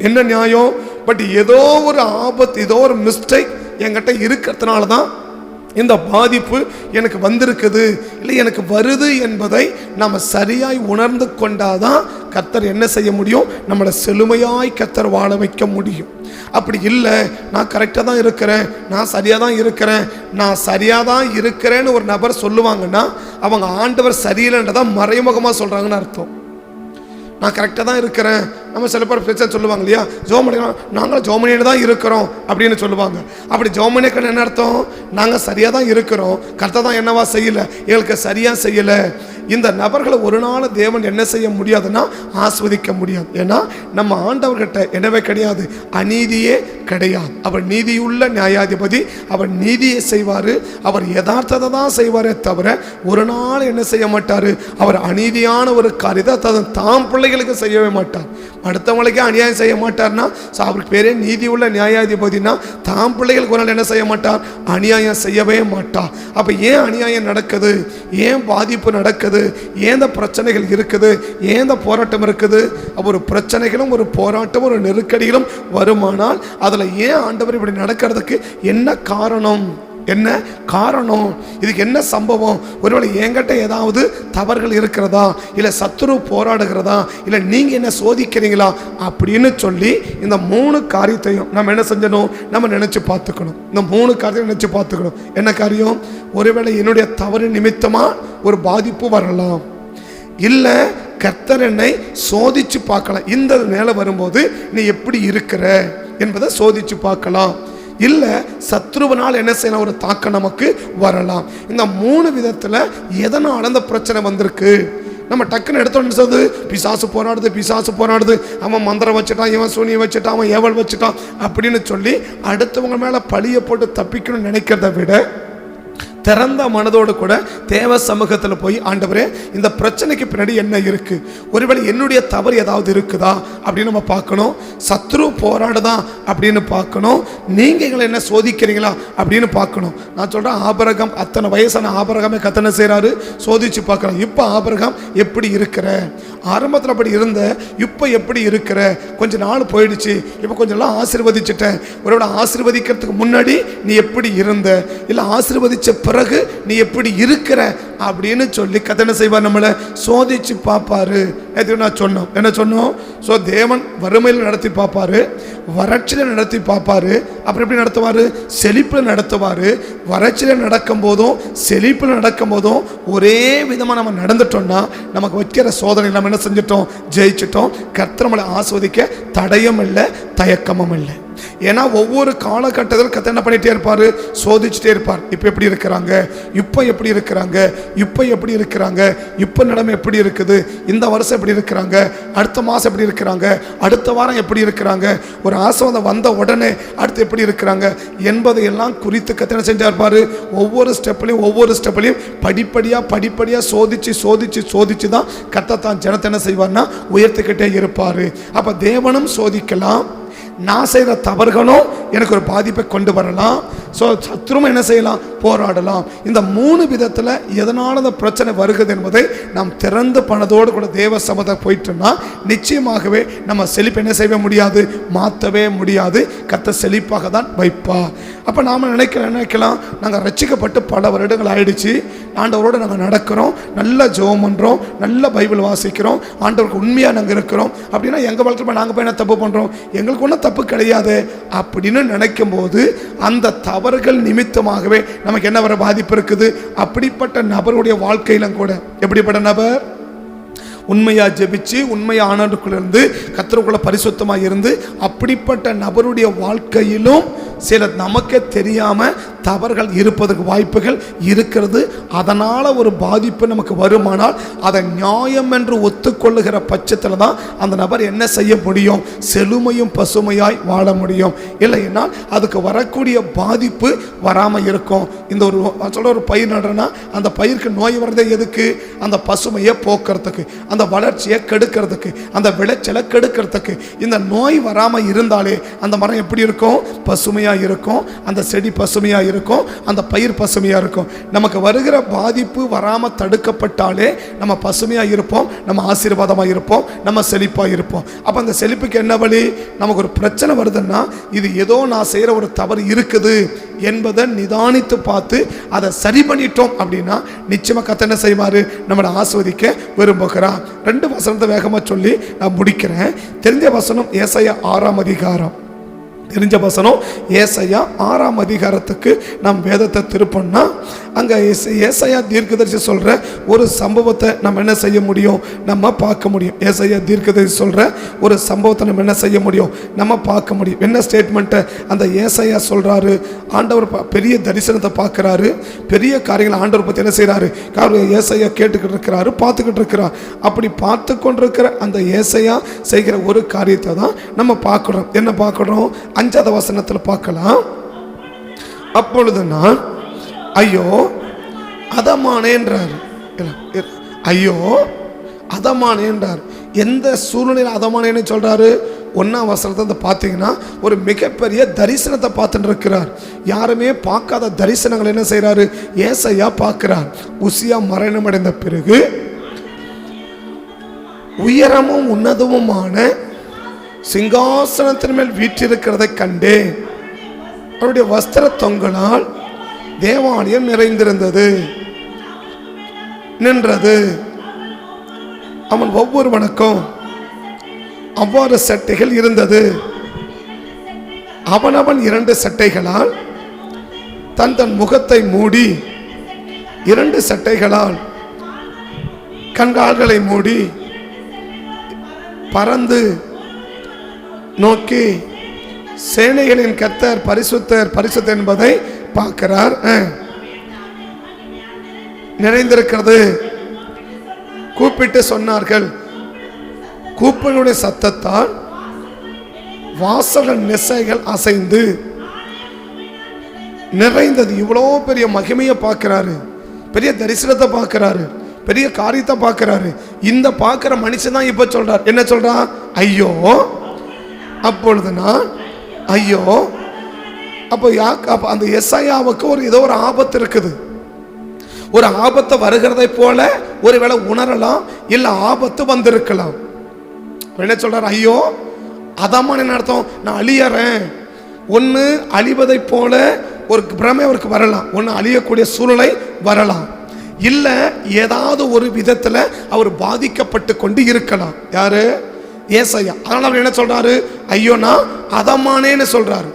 என்ன நியாயம், பட் ஏதோ ஒரு ஆபத்து, ஏதோ ஒரு மிஸ்டேக் என்கிட்ட இருக்கிறதுனால தான் இந்த பாதிப்பு எனக்கு வந்திருக்குது, இல்லை எனக்கு வருது என்பதை நம்ம சரியாய் உணர்ந்து கொண்டாதான் கர்த்தர் என்ன செய்ய முடியும், நம்மளை செழுமையாய் கர்த்தர் வாழ வைக்க முடியும். அப்படி இல்லை, நான் கரெக்டாக தான் இருக்கிறேன், நான் சரியாக தான் இருக்கிறேன், நான் சரியாக தான் இருக்கிறேன்னு ஒரு நபர் சொல்லுவாங்கன்னா அவங்க ஆண்டவர் சரியில்லைன்றதான் மறைமுகமாக சொல்கிறாங்கன்னு அர்த்தம். நான் கரெக்டாக தான் இருக்கிறேன், நம்ம சில பேர் பிரச்சனை சொல்லுவாங்க இல்லையா, ஜோமனியா நாங்களும் ஜோமனியில் தான் இருக்கிறோம் அப்படின்னு சொல்லுவாங்க. அப்படி ஜோமனிக்கு என்ன அர்த்தம், நாங்கள் சரியாக தான் இருக்கிறோம், கரெக்டாக தான் என்னவா செய்யலை, எங்களுக்கு சரியாக செய்யலை. இந்த நபர்களை ஒரு நாள் தேவன் என்ன செய்ய முடியாதுன்னா ஆஸ்வதிக்க முடியாது. ஏன்னா நம்ம ஆண்டவர்கிட்ட என்னவே கிடையாது, அநீதியே கிடையாது. அவர் நீதியுள்ள நியாயாதிபதி, அவர் நீதியை செய்வார், அவர் யதார்த்தத்தை தான் செய்வாரே தவிர ஒரு நாள் என்ன செய்ய மாட்டார், அவர் அநீதியான ஒரு காரியத்தை தாம் பிள்ளைகளுக்கு செய்யவே மாட்டார். அடுத்தவங்களுக்கே அநியாயம் செய்ய மாட்டார்னா அவருக்கு பேரே நீதி உள்ள நியாயாதிபதினா தாம் பிள்ளைகளுக்கு ஒரு நாள் என்ன செய்ய மாட்டார், அநியாயம் செய்யவே மாட்டார். அப்போ ஏன் அநியாயம் நடக்குது, ஏன் பாதிப்பு நடக்குது, ஏன் பிரச்சனைகள் இருக்குது, ஏன் போராட்டம் இருக்குது, ஒரு பிரச்சனைகளும் ஒரு போராட்டம் ஒரு நெருக்கடிகளும் வருமானால் அதில் ஏன் ஆண்டவர் இப்படி நடக்கிறதுக்கு என்ன காரணம், என்ன காரணம், இதுக்கு என்ன சம்பவம், ஒருவேளை என்கிட்ட ஏதாவது தவறுகள் இருக்கிறதா, இல்லை சத்துரு போராடுகிறதா, இல்லை நீங்கள் என்ன சோதிக்கிறீங்களா அப்படின்னு சொல்லி இந்த 3 காரியத்தையும் நம்ம என்ன செஞ்சணும், நம்ம நினச்சி பார்த்துக்கணும். இந்த 3 காரியத்தையும் நினச்சி பார்த்துக்கணும். என்ன காரியம், ஒருவேளை என்னுடைய தவறு நிமித்தமாக ஒரு பாதிப்பு வரலாம், இல்லை கர்த்தர் என்னை சோதிச்சு பார்க்கலாம், இந்த நிலை வரும்போது நீ எப்படி இருக்கிற என்பதை சோதிச்சு பார்க்கலாம், இல்லை சத்ருவனால் என்ன செய்யலாம் ஒரு தாக்கம் நமக்கு வரலாம். இந்த 3 விதத்தில் எதனால் அந்த பிரச்சனை வந்திருக்கு நம்ம டக்குன்னு எடுத்தோன்னு சொல்லுது, பிசாசு போராடுது, அவன் மந்திரம் வச்சுட்டான், இவன் சூனியம் வச்சுட்டான், அவன் ஏவல் வச்சுட்டான் அப்படின்னு சொல்லி அடுத்தவங்க மேலே பழியை போட்டு தப்பிக்கணும்னு நினைக்கிறத விட திறந்த மனதோடு கூட தேவ சமூகத்தில் போய், ஆண்டவரே இந்த பிரச்சனைக்கு பின்னாடி என்ன இருக்கு, ஒருவேளை என்னுடைய தவறு ஏதாவது இருக்குதா அப்படின்னு நம்ம பார்க்கணும், சத்ரு போராடுதா அப்படின்னு பார்க்கணும், நீங்கள் எங்களை என்ன சோதிக்கிறீங்களா அப்படின்னு பார்க்கணும். நான் சொல்கிறேன், ஆபிரகாம் அத்தனை வயசான ஆபிரகாமே கத்தனை செய்கிறாரு, சோதிச்சு பார்க்குறோம். இப்போ ஆபிரகாம் எப்படி இருக்கிற, ஆரம்பத்தில் அப்படி இருந்த, இப்போ எப்படி இருக்கிற, கொஞ்ச நாள் போயிடுச்சு, இப்போ கொஞ்சம் நாள் ஆசீர்வதிச்சுட்டேன், ஒருவேளை ஆசீர்வதிக்கிறதுக்கு முன்னாடி நீ எப்படி இருந்த, இல்லை ஆசீர்வதிச்ச பிறகு நீ எப்படி இருக்கிற அப்படின்னு சொல்லி கத்தனை செய்வார், நம்மளை சோதிச்சு பார்ப்பாரு. நான் சொன்னோம் என்ன சொன்னோம், ஸோ தேவன் வறுமையில் நடத்தி பார்ப்பாரு, வறட்சியில் நடத்தி பார்ப்பாரு, அப்புறம் எப்படி நடத்துவார், செழிப்பில் நடத்துவார். வறட்சியில் நடக்கும் போதும் செழிப்பில் நடக்கும் போதும் ஒரே விதமாக நம்ம நடந்துட்டோம்னா நமக்கு வைக்கிற சோதனை நம்ம என்ன செஞ்சிட்டோம், ஜெயிச்சிட்டோம். கர்த்தர் நம்மளை ஆஸ்வதிக்க தடயம் இல்லை, தயக்கமும் இல்லை. ஏன்னா ஒவ்வொரு காலகட்டத்தில் கர்த்தர் என்ன பண்ணிட்டே இருப்பார், சோதிச்சுட்டே இருப்பார். இப்போ எப்படி இருக்கிறாங்க, இப்போ எப்படி இருக்கிறாங்க, இப்போ எப்படி இருக்கிறாங்க, இப்போ நிலைமை எப்படி இருக்குது, இந்த வருஷம் எப்படி இருக்கிறாங்க, அடுத்த மாதம் எப்படி இருக்கிறாங்க, அடுத்த வாரம் எப்படி இருக்கிறாங்க, ஒரு ஆசீர்வாதம் வந்த உடனே அடுத்து எப்படி இருக்கிறாங்க என்பதையெல்லாம் குறித்து கர்த்தர் என்ன செஞ்சா இருப்பார், ஒவ்வொரு ஸ்டெப்லையும் படிப்படியாக சோதிச்சு தான் கர்த்தர் தான் ஜனத்தை என்ன செய்வார்னா உயர்த்திக்கிட்டே இருப்பார். அப்போ தேவனும் சோதிக்கலாம், நான் செய்கிற தவறுகளும் எனக்கு ஒரு பாதிப்பை கொண்டு வரலாம், ஸோ சத்ருவும் என்ன செய்யலாம், போராடலாம். இந்த 3 விதத்தில் எதனால் அந்த பிரச்சனை வருகிறது என்பதை நாம் திறந்து பணத்தோடு கூட தேவ சமூகத்தை போயிட்டோம்னா நிச்சயமாகவே நம்ம செழிப்பு என்ன செய்ய முடியாது, மாற்றவே முடியாது. கர்த்தர் செழிப்பாக தான் வைப்பா. அப்போ நாம் நினைக்கலாம், நாங்கள் ரட்சிக்கப்பட்டு பல வருடங்கள் ஆயிடுச்சு, ஆண்டவரோடு நாங்கள் நடக்கிறோம், நல்ல ஜெபம் பண்ணுறோம், நல்ல பைபிள் வாசிக்கிறோம், ஆண்டவருக்கு உண்மையாக நாங்கள் இருக்கிறோம் அப்படின்னா எங்கள் வாழ்க்கையில் நாங்கள் போய் என்ன தப்பு பண்ணுறோம், எங்களுக்கு ஒன்றும் தப்பு கிடையாது அப்படின்னு நினைக்கும் போது அந்த நபர்கள் நிமித்தமாகவே நமக்கு என்ன வர பாதிப்பு இருக்குது. அப்படிப்பட்ட நபருடைய வாழ்க்கையிலும் கூட எப்படிப்பட்ட நபர் உண்மையா ஜெபிச்சு உண்மையா ஆண்டவருக்குள்ள இருந்து கர்த்தருக்குள்ள பரிசுத்தமா இருந்து அப்படிப்பட்ட நபருடைய வாழ்க்கையிலும் சில நமக்கே தெரியாம தவறுகள் இருப்பதற்கு வாய்ப்புகள் இருக்கிறது. அதனால ஒரு பாதிப்பு நமக்கு வருமானால் அதை நியாயம் என்று ஒத்துக்கொள்ளுகிற பட்சத்தில் தான் அந்த நபர் என்ன செய்ய முடியும், செழுமையும் பசுமையாய் வாழ முடியும். இல்லைன்னா அதுக்கு வரக்கூடிய பாதிப்பு வராமல் இருக்கும். இந்த ஒரு பயிர் நடுறனா அந்த பயிருக்கு நோய் வர்றதே எதுக்கு, அந்த பசுமையை போக்குறதுக்கு, அந்த வளர்ச்சியை கெடுக்கிறதுக்கு, அந்த விளைச்சலை கெடுக்கிறதுக்கு. இந்த நோய் வராமல் இருந்தாலே அந்த மரம் எப்படி இருக்கும், பசுமையா இருக்கும், அந்த செடி பசுமையா இருக்கும், அந்த பயிர் பசுமையா இருக்கும். நமக்கு வருகிற பாதிப்பு வராம தடுக்கப்பட்டாலே நம்ம பசுமையா இருப்போம், நம்ம ஆசீர்வாதமா இருப்போம், நம்ம செழிப்பா இருப்போம். அப்ப அந்த செழிப்புக்கு என்ன வழி, நமக்கு ஒரு பிரச்சனை வருதுன்னா இது ஏதோ நான் செய்யற ஒரு தவறு இருக்குது என்பதை நிதானித்து பார்த்து அதை சரி பண்ணிட்டோம் அப்படின்னா நிச்சயமா கர்த்தர் என்ன செய்வாரு, நம்மளை ஆஸ்வதிக்க விரும்புகிறார். 2 வசனத்தை வேகமா சொல்லி நான் முடிக்கிறேன். தெரிஞ்ச வசனம் ஏசாயா 6ஆம் அதிகாரம். தெரிஞ்ச வசனம் ஏசாயா 6ஆம் அதிகாரத்துக்கு நாம் வேதத்தை திருப்போம்னா அங்கே ஏசாயா தீர்க்கதரிசி சொல்கிற ஒரு சம்பவத்தை நம்ம என்ன செய்ய முடியும், நம்ம பார்க்க முடியும். ஏசாயா தீர்க்கதரிசி சொல்கிற ஒரு சம்பவத்தை நம்ம என்ன செய்ய முடியும், நம்ம பார்க்க முடியும். என்ன ஸ்டேட்மெண்ட்டை அந்த ஏசாயா சொல்கிறாரு, ஆண்டவர் பெரிய தரிசனத்தை பார்க்குறாரு, பெரிய காரியங்களை ஆண்டவர் பற்றி என்ன செய்கிறாரு, ஏசாயா கேட்டுக்கிட்டு இருக்கிறாரு, பார்த்துக்கிட்டு இருக்கிறார். அப்படி பார்த்து கொண்டிருக்கிற அந்த ஏசாயா செய்கிற ஒரு காரியத்தை தான் நம்ம பார்க்குறோம். என்ன பார்க்குறோம், 5ஆவது வசனத்தில் பார்க்கலாம். அப்பொழுது நான் ஐயோ அதமானேன்றார். ஐயோ அதமானேன்றார். எந்த சூழ்நிலையில் அதமானேன்னு சொல்றாரு, 1ஆம் வசனத்தை பார்த்தீங்கன்னா ஒரு மிகப்பெரிய தரிசனத்தை பார்த்துட்டு இருக்கிறார். யாருமே பார்க்காத தரிசனங்கள் என்ன செய்யறாரு, ஏசாயா பார்க்கிறார். உசியா மரணம் அடைந்த பிறகு உயரமும் உன்னதமுமான சிங்காசனத்தின் மேல் வீற்றிருக்கிறதை கண்டேன். அவருடைய வஸ்திர தொங்கலால் தேவாலயம் நிறைந்திருந்தது நின்றது. அவன் ஒவ்வொருவனுக்கும் அவ்வாறு சட்டைகள் இருந்தது. அவனவன் 2 சட்டைகளால் தன் தன் முகத்தை மூடி, 2 சட்டைகளால் கண்கால்களை மூடி பறந்து நோக்கி சேனைகளின் கர்த்தர் பரிசுத்தர் பரிசுத்தர் என்பதை பார்க்கிறார். நிறைந்திருக்கிறது. கூப்பிட்டு சொன்னார்கள். கூப்பினுடைய சத்தத்தால் வாசல் நெசைகள் அசைந்து நிறைந்தது. இவ்வளோ பெரிய மகிமையை பார்க்கிறாரு, பெரிய தரிசனத்தை பார்க்கிறாரு, பெரிய காரியத்தை பார்க்கிறாரு. இந்த பார்க்கிற மனுஷன் தான் இப்ப சொல்றார். என்ன சொல்றான், ஐயோ. அப்பொழுது நான் ஐயோ. அப்போ அந்த எசாயாவுக்கு ஏதோ ஒரு ஆபத்து இருக்குது. ஒரு ஆபத்து வருகிறதை போல ஒருவேளை உணரலாம், இல்ல ஆபத்து வந்திருக்கலாம். என்ன சொல்றார், ஐயோ அதமான என்ன அர்த்தம், நான் அழியறேன். ஒன்று அழிவதை போல ஒரு பிரமை அவருக்கு வரலாம், ஒன்று அழியக்கூடிய சூழ்நிலை வரலாம், இல்ல ஏதாவது ஒரு விதத்துல அவர் பாதிக்கப்பட்டு கொண்டு இருக்கலாம். யாரு, ஏசாயா. அதனால அவர் என்ன சொல்றாரு, ஐயோ நான் அதமானேன்னு சொல்றாரு.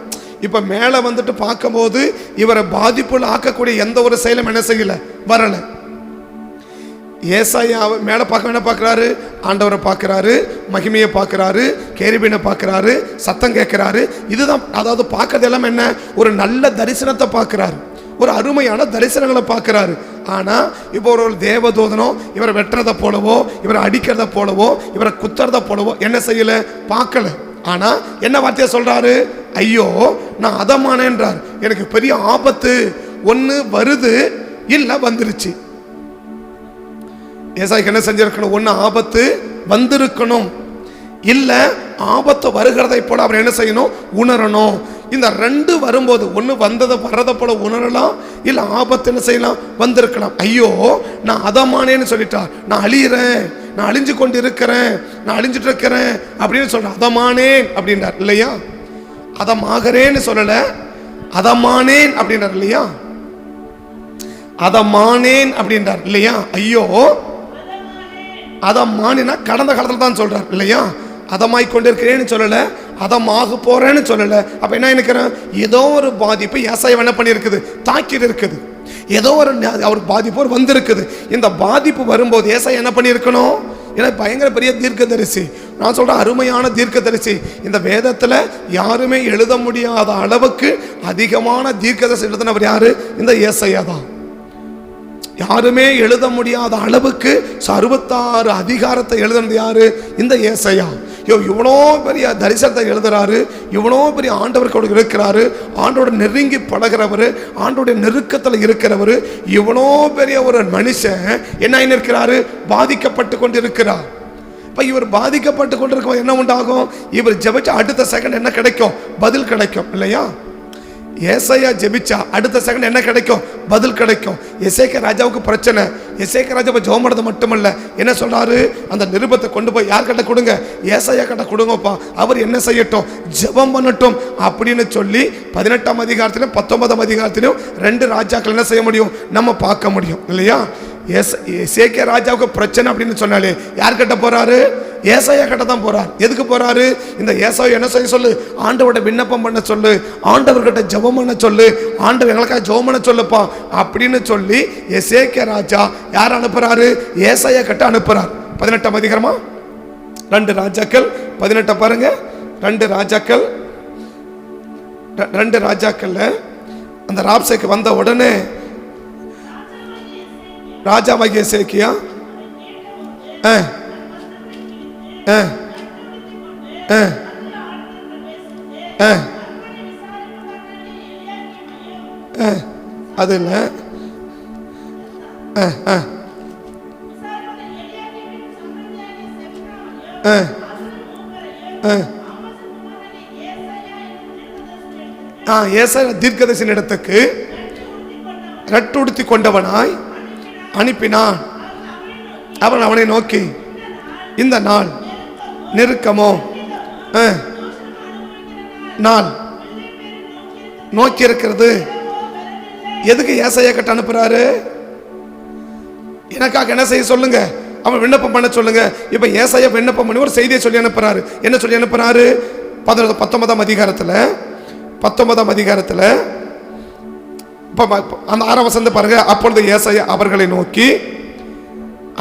இப்ப மேல வந்துட்டு பார்க்கும்போது இவரை பாதிப்புல ஆக்கக்கூடிய எந்த ஒரு செயலும் என்ன செய்யல, வரல. ஏசாயா மேல பார்க்க என்ன பார்க்கிறாரு, ஆண்டவரை பார்க்கிறாரு, மகிமையை பார்க்கிறாரு, கேருபீனை பார்க்கிறாரு, சத்தம் கேட்கிறாரு. இதுதான், அதாவது பார்க்கறது எல்லாம் என்ன, ஒரு நல்ல தரிசனத்தை பார்க்கிறாரு, ஒரு அருமையான தரிசனங்களை பார்க்கிறாரு. ஆனா இப்போ ஒரு தேவதூதனோ இவரை வெட்டுறத போலவோ, இவரை அடிக்கிறத போலவோ, இவரை குத்துறத போலவோ என்ன செய்யல, பார்க்கல. ஆனா என்ன வார்த்தையை சொல்றாரு, ஐயோ நான் அதமானேன்றார். எனக்கு பெரிய ஆபத்து ஒண்ணு வருது, இல்ல வந்துருச்சு. ஏசாய்க்கு என்ன செஞ்சிருக்கணும், ஒண்ணு ஆபத்து வந்திருக்கணும், இல்ல ஆபத்து வருகிறதை போல அவர் என்ன செய்யணும், உணரணும். இந்த 2 வரும்போது ஒன்று வந்ததை வர்றதை போல உணரலாம், இல்லை ஆபத்து என்ன செய்யலாம், வந்திருக்கலாம். ஐயோ நான் அதமானேன்னு சொல்லிட்டார். நான் அழியிறேன், நான் அழிஞ்சு கொண்டு இருக்கிறேன், நான் அழிஞ்சிட்டு இருக்கிறேன் அப்படின்னு சொல்றேன். அதமானேன் அப்படின்றார் இல்லையா, அதமாகறேன்னு சொல்லல, அதமானேன் அப்படின்றார் இல்லையா, அதமானேன் அப்படின்றார் இல்லையா. ஐயோ அதமானினா கடந்த காலத்தில் தான் சொல்றார் இல்லையா. அதமாய் கொண்டிருக்கிறேன்னு சொல்லலை, அதமாக போறேன்னு சொல்லலை. அப்போ என்ன நினைக்கிறேன், ஏதோ ஒரு பாதிப்பு ஏசாயா என்ன பண்ணியிருக்குது, தாக்கி இருக்குது. ஏதோ ஒரு அவர் பாதிப்பு வந்திருக்குது. இந்த பாதிப்பு வரும்போது ஏசாயா என்ன பண்ணியிருக்கணும், ஏன்னா பயங்கர பெரிய தீர்க்கதரிசி, நான் சொல்கிறேன் அருமையான தீர்க்கதரிசி. இந்த வேதத்தில் யாருமே எழுத முடியாத அளவுக்கு அதிகமான தீர்க்கதரிசி எழுதினவர் யாரு, இந்த ஏசாயா தான். யாருமே எழுத முடியாத அளவுக்கு 66 அதிகாரத்தை எழுதுனது யாரு, இந்த ஏசாயா. இவ்வளோ பெரிய தரிசனத்தை எழுதுறாரு, இவ்வளோ பெரிய ஆண்டவர் கூட இருக்கிறாரு, ஆண்டோட நெருங்கி பழகிறவர், ஆண்டோடைய நெருக்கத்தில் இருக்கிறவர். இவ்வளோ பெரிய ஒரு மனுஷன் என்ன இருக்கிறாரு, பாதிக்கப்பட்டு கொண்டு இருக்கிறார். இப்போ இவர் பாதிக்கப்பட்டு கொண்டிருக்கும் என்ன உண்டாகும், இவர் ஜெபிச்ச அடுத்த செகண்ட் என்ன கிடைக்கும், பதில் கிடைக்கும் இல்லையா. ஏசாயா ஜெபிச்சா அடுத்த செகண்ட் என்ன கிடைக்கும், பதில் கிடைக்கும். எசேக்கியா ராஜாவுக்கு பிரச்சனை, எசேக்கியா ராஜாவை ஜெபம் பண்ணது மட்டுமல்ல, என்ன சொல்றாரு, அந்த நிருபத்தை கொண்டு போய் யார் கிட்ட கொடுங்க, ஏசாயா கிட்ட கொடுங்கப்பா, அவர் என்ன செய்யட்டும், ஜெபம் பண்ணட்டும் அப்படின்னு சொல்லி 18ஆம் அதிகாரத்திலும் 19ஆம் அதிகாரத்திலும் 2 ராஜாக்கள் என்ன செய்ய முடியும், நம்ம பார்க்க முடியும் இல்லையா. எசேக்கியா ராஜாவுக்கு பிரச்சனை அப்படின்னு சொன்னாலே யார் கிட்ட போறாரு, ஏசாயா கிட்ட தான் போறார். எதுக்கு போறாரு, இந்த ஏசாயா என்ன செய்ய சொல்லு, ஆண்டவர்கிட்ட விண்ணப்பம் பண்ண சொல்லு, ஆண்டவர்கிட்ட ஜெபம் பண்ண சொல்லு, ஆண்டவர் எங்களுக்காக ஜெபம் பண்ண சொல்லுப்பா அப்படின்னு சொல்லி எசேக்கியா ராஜா யார் அனுப்புறாரு, ஏசாயா கிட்ட அனுப்புறார். 18ஆம் அதிகாரமா 2 ராஜாக்கள் 18 பாருங்க. 2 ராஜாக்கள்ல அந்த ராப்சேக்கு வந்த உடனே ராஜாவாகிய எசேக்கியா அது இல்லை, ஏசாயா தீர்க்கதரிசியின் இடத்துக்கு ரட்டுடுத்தி கொண்டவனாய் அனுப்பினான். அவன் அவனை நோக்கி, இந்த நாள் நெருக்கமோ, நாள் நோக்கி இருக்கிறது. எதுக்கு ஏசாயா கிட்ட அனுப்புறாரு, எனக்காக என்ன செய்ய சொல்லுங்க, அவன் விண்ணப்பம் பண்ண சொல்லுங்க. இப்ப ஏசாயா விண்ணப்பம் பண்ணி ஒரு செய்தியை சொல்லி அனுப்புறாரு. என்ன சொல்லி அனுப்புறாரு, 19ஆம் அதிகாரத்துல அந்த 6ஆம் வசனத்தை பாருங்க. அப்பொழுது ஏசாயா அவர்களை நோக்கி,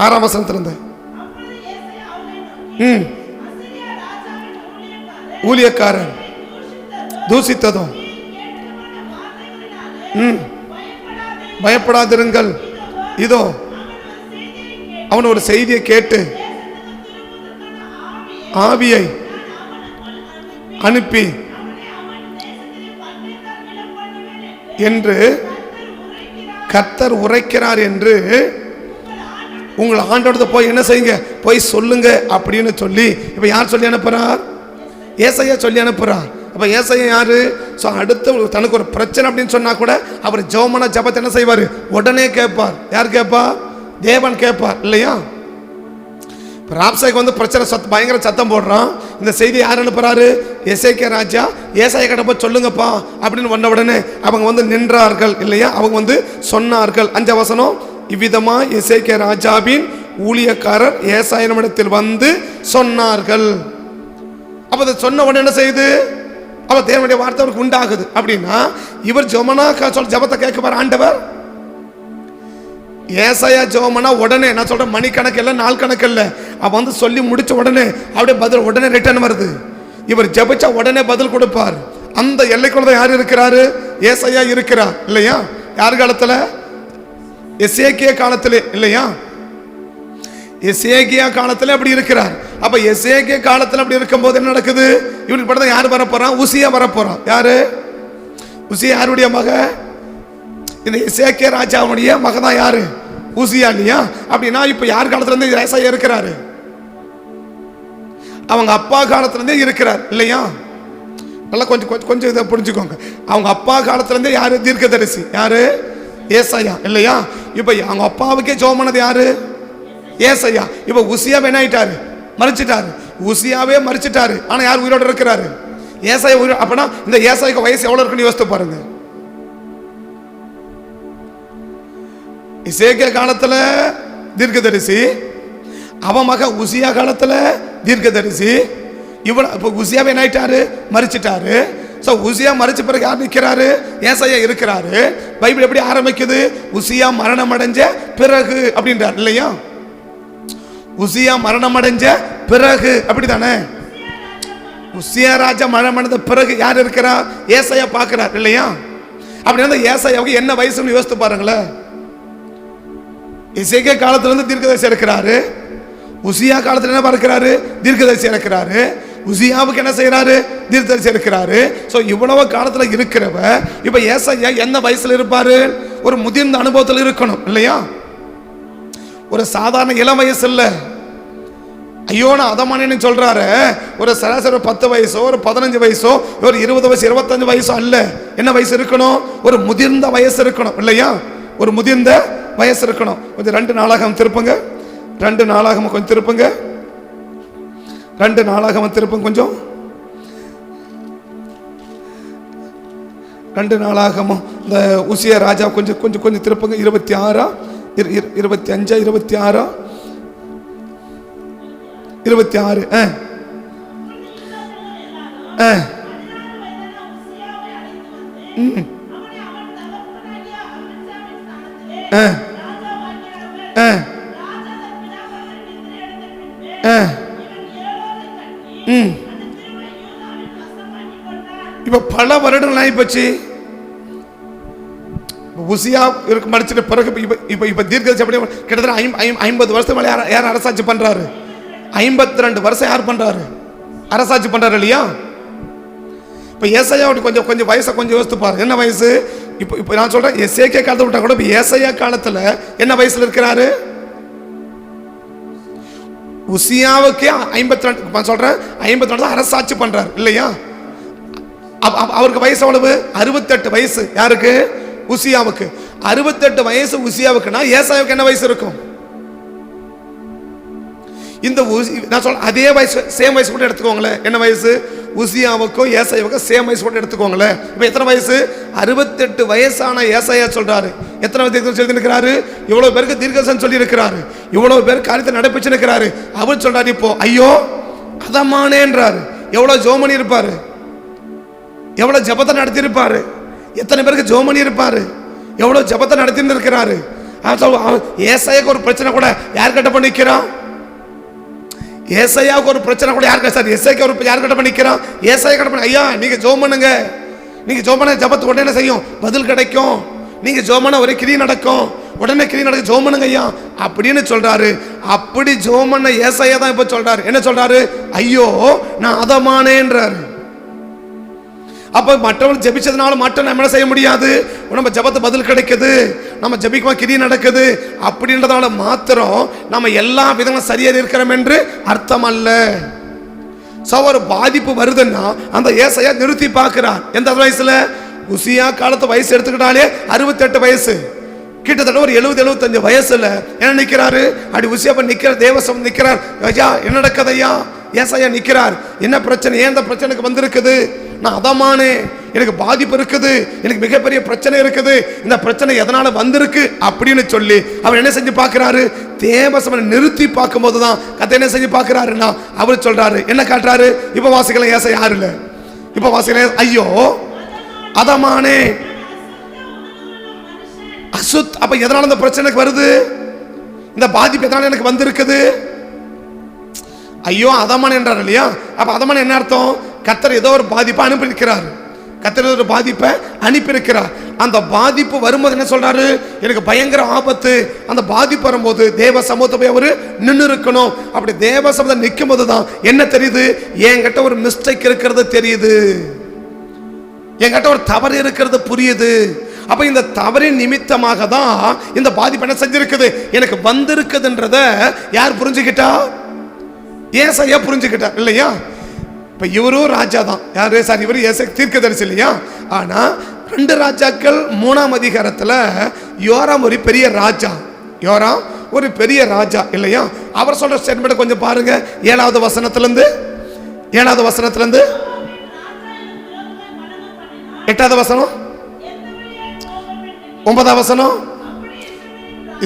6ஆம் வசனத்திலிருந்து, ஊழியக்காரன் தூசித்ததும் பயப்படாதிருங்கள், இதோ அவன் ஒரு செய்தியை கேட்டு ஆவியை அனுப்பி என்று கர்த்தர் உரைக்கிறார் என்று உங்களை ஆண்டோட போய் என்ன செய்யுங்க, போய் சொல்லுங்க அப்படின்னு சொல்லி இப்ப யார் சொல்லி அனுப்புறார், ஏசாயா சொல்லி அனுப்புறார். அப்ப ஏசாயா யாரு, அடுத்து தனக்கு ஒரு பிரச்சனை அப்படின்னு சொன்னா கூட அவர் ஜெபமான ஜெபத்தை என்ன செய்வார், உடனே கேட்பார். யார் கேட்பா, தேவன் கேட்பார் இல்லையா. ராப்சேக்கு வந்து பிரச்சனை பயங்கர சத்தம் போடுறான். இந்த செய்தி யார் அனுப்புறாரு, எசேக்கியா ராஜா. ஏசாயா கிட்ட போய் சொல்லுங்கப்பா அப்படின்னு வந்த உடனே அவங்க வந்து நின்றார்கள் இல்லையா, அவங்க வந்து சொன்னார்கள். 5ஆம் வசனம், இவ்விதமா எசேக்கியா ராஜாவின் ஊழியக்காரர் ஏசாயாவிடத்தில் வந்து சொன்னார்கள். அப்ப அதை சொன்ன உடனே என்ன செய்யுது, அப்ப தேவனுடைய வார்த்தை அவருக்கு உண்டாகுது. அப்படின்னா இவர் ஜெபத்தை கேட்கப்பார் ஆண்டவர். ஏசாயா ஜெபம்னா உடனே, நான் சொல்றேன் மணிக்கணக்கு இல்லை, நாள் கணக்கு இல்லை, அவன் வந்து சொல்லி முடிச்ச உடனே அப்படியே பதில் உடனே ரிட்டர்ன் வருது. இவர் ஜெபிச்சா உடனே பதில் கொடுப்பார். அந்த எல்லைக்குள்ள தான் யார் இருக்கிறாரு, ஏசாயா இருக்கிறார் இல்லையா. யார் காலத்துல, எசேக்கியா காலத்திலே இல்லையா. எசேக்கியா காலத்துல அப்படி இருக்கிறார். அப்ப எசேக்கியா காலத்துல அப்படி இருக்கும்போது என்ன நடக்குது, இவனுக்கு படம் யார் வரப்போறான், உசியா வரப்போறான். யாரு உசியா, யாருடைய மக, இந்த எசேக்கியா ராஜாவுடைய மகதான் யாரு, உசியா இல்லையா. அப்படின்னா இப்ப யார் காலத்துல இருந்து ஏசாயா இருக்கிறாரு, அவங்க அப்பா காலத்துல இருந்தே இருக்கிறார் இல்லையா. நல்லா கொஞ்சம் இதை புரிஞ்சுக்கோங்க. அவங்க அப்பா காலத்துல இருந்தே யாரு தீர்க்கதரிசி, யாரு ஏசாயா இல்லையா. இப்ப அவங்க அப்பாவுக்கே ஜெபமானது யாரு, ஏசாயா. இப்ப உசியாவே என்ன ஆயிட்டாரு, மறிச்சிட்டாரு. உசியாவே மறிச்சிட்டாரு. ஆனா யார் உயிரோட இருக்கிறாரு, ஏசாயா உயிரோட. அப்படின்னா இந்த ஏசாய்க்கு வயசு எவ்வளவு இருக்குன்னு யோசித்து பாருங்க. எசேக்கியா காலத்துல தீர்க்கதரிசி, அவன் மக உசியா காலத்துல தீர்க்கதரிசி, இவ்வளவு இப்போ உசியாவை என்ன ஆயிட்டாரு? மரிச்சிட்டாரு. ஸோ உசியா மரிச்ச பிறகு யார் நிற்கிறாரு? ஏசாயா இருக்கிறாரு. பைபிள் எப்படி ஆரம்பிக்குது? உசியா மரணம் அடைஞ்ச பிறகு அப்படின்றார் இல்லையா? உசியா மரணம் அடைஞ்ச பிறகு அப்படித்தானே? உசியா ராஜா மரணம் அடைந்த பிறகு யார் இருக்கிறா? ஏசாயா பார்க்கிறார் இல்லையா? அப்படி வந்து ஏசாயாவுக்கு என்ன வயசுன்னு யோசித்து பாருங்களேன். எசேக்கியா காலத்துல இருந்து தீர்க்கதரிசி இருக்கிறாரு. உசியா காலத்துல என்ன பார்க்கிறாரு? தீர்க்கதரிசி இருக்கிறாரு. உசியாவுக்கு என்ன செய்யறாரு? தீர்க்கதரிசி இருக்கிறாரு. சோ இவ்வளவு காலத்துல இருக்கிறவ இப்ப ஏசாயா என்ன வயசுல இருப்பாரு? ஒரு முதிர்ந்த அனுபவத்தில் இருக்கணும் இல்லையா? ஒரு சாதாரண இளம் வயசு இல்ல. ஐயோ நான் அதமானேன்னு சொல்றாரு. ஒரு சராசரி 10 வயசோ ஒரு 15 வயசோ ஒரு 20 வயசு 25 வயசோ அல்ல. என்ன வயசு இருக்கணும்? ஒரு முதிர்ந்த வயசு இருக்கணும் இல்லையா? ஒரு முதிர்ந்த வயசு இருக்கணும். கொஞ்சம் 2 நாளாகமம் திருப்புங்க. 2 நாளாகமம் கொஞ்சம் திருப்புங்க. 2 நாளாகமம் திருப்புங்க கொஞ்சம். 2 நாளாகமம் இந்த உசியா ராஜா கொஞ்சம் கொஞ்சம் கொஞ்சம் திருப்புங்க. 26 25 26 26 இப்ப பல வருடங்கள் ஆகி போச்சு. உசியா இருக்கு மடிச்சிட்ட பிறகு இப்ப தீர்க்கதரிசி அப்படி கிட்டத்தட்ட 50 வருஷத்துக்கு மேல யார் அரசாட்சி பண்றாரு? 52 வருஷம் யார் பண்றாரு? அரசாட்சி பண்றாரு இல்லையா? இப்ப ஏசாயா கொஞ்சம் கொஞ்சம் வயசை கொஞ்சம் யோசித்து பாரு. என்ன வயசு? இப்ப நான் சொல்றேன் எசேக்கியா காலத்துல விட்டா கூட இப்ப ஏசாயா காலத்துல என்ன வயசுல இருக்கிறாரு? உசியாவுக்கு 52 சொல்றேன் 52 அரசாட்சி பண்றாரு இல்லையா? அவருக்கு வயசு எவ்வளவு? 68 வயசு. யாருக்கு? உசியாவுக்கு. 68 வயசு உசியாவுக்குன்னா ஏசாயாவுக்கு என்ன வயசு இருக்கும்? இந்த நான் சொல்ல அதே வயசு சேம் வயசு கூட எடுத்துக்கோங்களேன். என்ன வயசு? உசியாவுக்கும் ஏசாயாவுக்கும் சேம் வயசு கூட எடுத்துக்கோங்களேன். இப்போ எத்தனை வயசு? 68 வயசான ஏசாயா சொல்றாரு. எத்தனை தீர்க்கதரிசி சொல்லி இருக்கிறாரு? இவ்வளவு பேருக்கு தீர்க்கதரிசனம் சொல்லி இருக்கிறாரு. இவ்வளவு பேர் காரியத்தை நடப்பிச்சு இருக்கிறாரு. அவர் சொல்றாரு இப்போ ஐயோ அதமானேன்றாரு. எவ்வளவு ஜோமணி இருப்பாரு? எவ்வளவு ஜபத்தை நடத்தி இருப்பாரு? எத்தனை பேருக்கு ஜோமணி இருப்பாரு? எவ்வளவு ஜபத்தை நடத்தின்னு இருக்கிறாரு? ஏசாயாவுக்கு ஒரு பிரச்சனை கூட யார் கிட்ட பண்ணிக்கிறான்? ஏசாயாவுக்கு ஒரு பிரச்சனை கூட யாருக்கு சார்? ஏசாய்க்கு ஒரு யார் கிட்ட பண்ணிக்கிறான்? ஏசாயா கிட்ட பண்ணி ஐயா நீங்க ஜோம் பண்ணுங்க. நீங்க ஜோம் பண்ண ஜபத்து உடனே செய்யும் பதில் கிடைக்கும். நீங்க ஜோம் பண்ண ஒரே கிரி நடக்கும். உடனே கிரி நடக்க ஜோம் பண்ணுங்க ஐயா அப்படின்னு சொல்றாரு. அப்படி ஜோம் பண்ண ஏசாயா தான் இப்ப சொல்றாரு. என்ன சொல்றாரு? ஐயோ நான் அதமானேன்றாரு. அப்ப மற்றவங்க ஜெபிச்சதுனால மட்டும் நம்ம என்ன செய்ய முடியாது? நம்ம ஜபத்து பதில் கிடைக்குது, நம்ம ஜபிக்குமா கிரி நடக்குது அப்படின்றதால மாத்திரம் நம்ம எல்லா விதங்களும் சரியா இருக்கிறோம் என்று அர்த்தம் அல்ல. ஒரு பாதிப்பு வருதுன்னா அந்த ஏசாயா நிறுத்தி பார்க்கிறார். எந்த வயசுல? உசியா காலத்து வயசு எடுத்துக்கிட்டாலே 68 வயசு, கிட்டத்தட்ட ஒரு 70-75 வயசுல என்ன நிக்கிறாரு? அப்படி உசியா நிக்கிற தேவசம் நிக்கிறார். ஐயா என்ன நடக்குது ஐயா? ஏசாயா நிக்கிறார். என்ன பிரச்சனை? ஏன் இந்த பிரச்சனைக்கு வந்திருக்குது? நான் அதமானே, எனக்கு பாதிப்பு இருக்குது, எனக்கு மிகப்பெரிய பிரச்சனை இருக்குது, இந்த பிரச்சனை எதனால வந்திருக்கு அப்படின்னு சொல்லி அவர் என்ன செஞ்சு பார்க்கிறாரு? தேவசமனை நிறுத்தி பார்க்கும் போதுதான் கதை என்ன செஞ்சு பார்க்கிறாருன்னா அவர் சொல்றாரு. என்ன காட்டுறாரு? இப்ப வாசிக்கலாம். ஏசாயா 6 இப்ப வாசிக்கலாம். ஐயோ அதமானே அசுத். அப்ப எதனால இந்த பிரச்சனைக்கு வருது? இந்த பாதிப்பு எதனால எனக்கு வந்திருக்குது? ஐயோ அதமான என்றார் இல்லையா? அப்ப அதமான என்ன அர்த்தம்? கர்த்தர் ஏதோ ஒரு பாதிப்பை அனுப்பியிருக்கிறார். கர்த்தர் ஒரு பாதிப்பை அனுப்பியிருக்கிறார். அந்த பாதிப்பு வரும்போது என்ன சொல்றாரு? எனக்கு பயங்கர ஆபத்து. அந்த பாதிப்பு வரும்போது தேவ சமூகத்தை போய் அவரு நின்று இருக்கணும். அப்படி தேவ சமூகத்தை நிற்கும் போதுதான் என்ன தெரியுது? என்கிட்ட ஒரு மிஸ்டேக் இருக்கிறது தெரியுது, என்கிட்ட ஒரு தவறு இருக்கிறது புரியுது. அப்ப இந்த தவறின் நிமித்தமாக தான் இந்த பாதிப்பு என்ன செஞ்சிருக்குது, எனக்கு வந்திருக்குதுன்றத யார் புரிஞ்சுக்கிட்டா? ஏசாயா புரிஞ்சுக்கிட்டார் இல்லையா? இப்ப இவரும் ராஜா தான். யாரு சார்? இவரு ஏசாயா தீர்க்கதரிசி இல்லையா? ஆனா 2 ராஜாக்கள் 3ஆம் அதிகாரத்துல யோராம் ஒரு பெரிய ராஜா. யோராம் ஒரு பெரிய ராஜா இல்லையா? அவர் சொல்ற ஸ்டேட்மெண்ட் கொஞ்சம் பாருங்க. 7வது வசனத்திலிருந்து 8வது வசனம் 9வது வசனம்.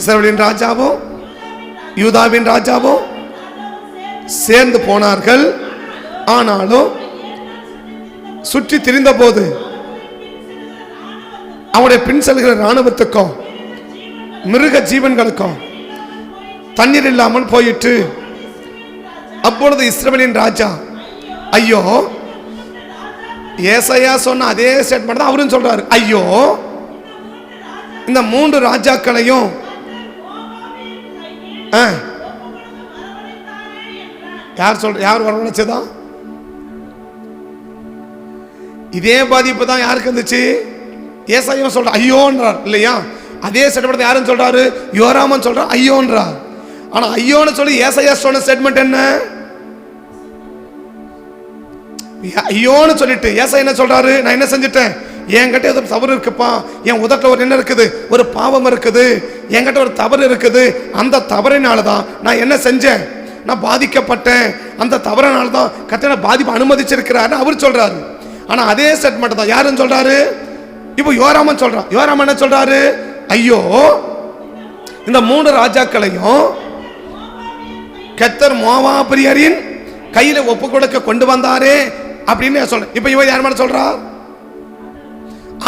இஸ்ரவேலின் ராஜாவும் யூதாவின் ராஜாவும் சேர்ந்து போனார்கள். ஆனாலும் சுற்றி திரிந்த போது அவருடைய பின் செல்கிற இராணுவத்துக்கும் மிருக ஜீவன்களுக்கும் தண்ணீர் இல்லாமல் போயிற்று. அப்பொழுது இஸ்ரவேலின் ராஜா, ஐயோ, ஏசாயா சொன்ன அதே ஸ்டேட்மெண்ட் தான் அவரும் சொல்றாரு. ஐயோ, இந்த 3 ராஜாக்களையும் யார் வரவழைச்சதா? இதே பாதிப்பு தான் யாருக்கு இருந்துச்சு? ஏசாயா சொல்ற ஐயோன்றார் இல்லையா? அதே ஸ்டேட்மெண்ட் யாருன்னு சொல்றாரு? யோராமன் சொல்றார் ஐயோன்றார். ஆனா ஐயோன்னு சொல்லி ஏசாயா சொன்ன ஸ்டேட்மெண்ட் என்ன? ஐயோன்னு சொல்லிட்டு ஏசாயா என்ன சொல்றாரு? நான் என்ன செஞ்சிட்டேன்? என்கிட்ட ஏதோ தவறு இருக்குப்பா, என் உதட்டில் ஒரு என்ன இருக்குது, ஒரு பாவம் இருக்குது, என்கிட்ட ஒரு தவறு இருக்குது, அந்த தவறினால தான் நான் என்ன செஞ்சேன், நான் பாதிக்கப்பட்டேன், அந்த தவறினால தான் கர்த்தர் பாதிப்பு அனுமதிச்சிருக்கிறாரு அவர் சொல்றாரு. ஆனா அதே ஸ்டேட்மெண்ட் தான் யாருன்னு சொல்றாரு? இப்போ யோராமன் சொல்றான். யோராமன் என்ன சொல்றாரு? ஐயோ, இந்த 3 ராஜாக்களையும் கர்த்தர் மோவாபியரின் கையில ஒப்பு கொடுக்க கொண்டு வந்தாரே அப்படின்னு சொல்ற. இப்ப இவன் யார் மேல சொல்றா?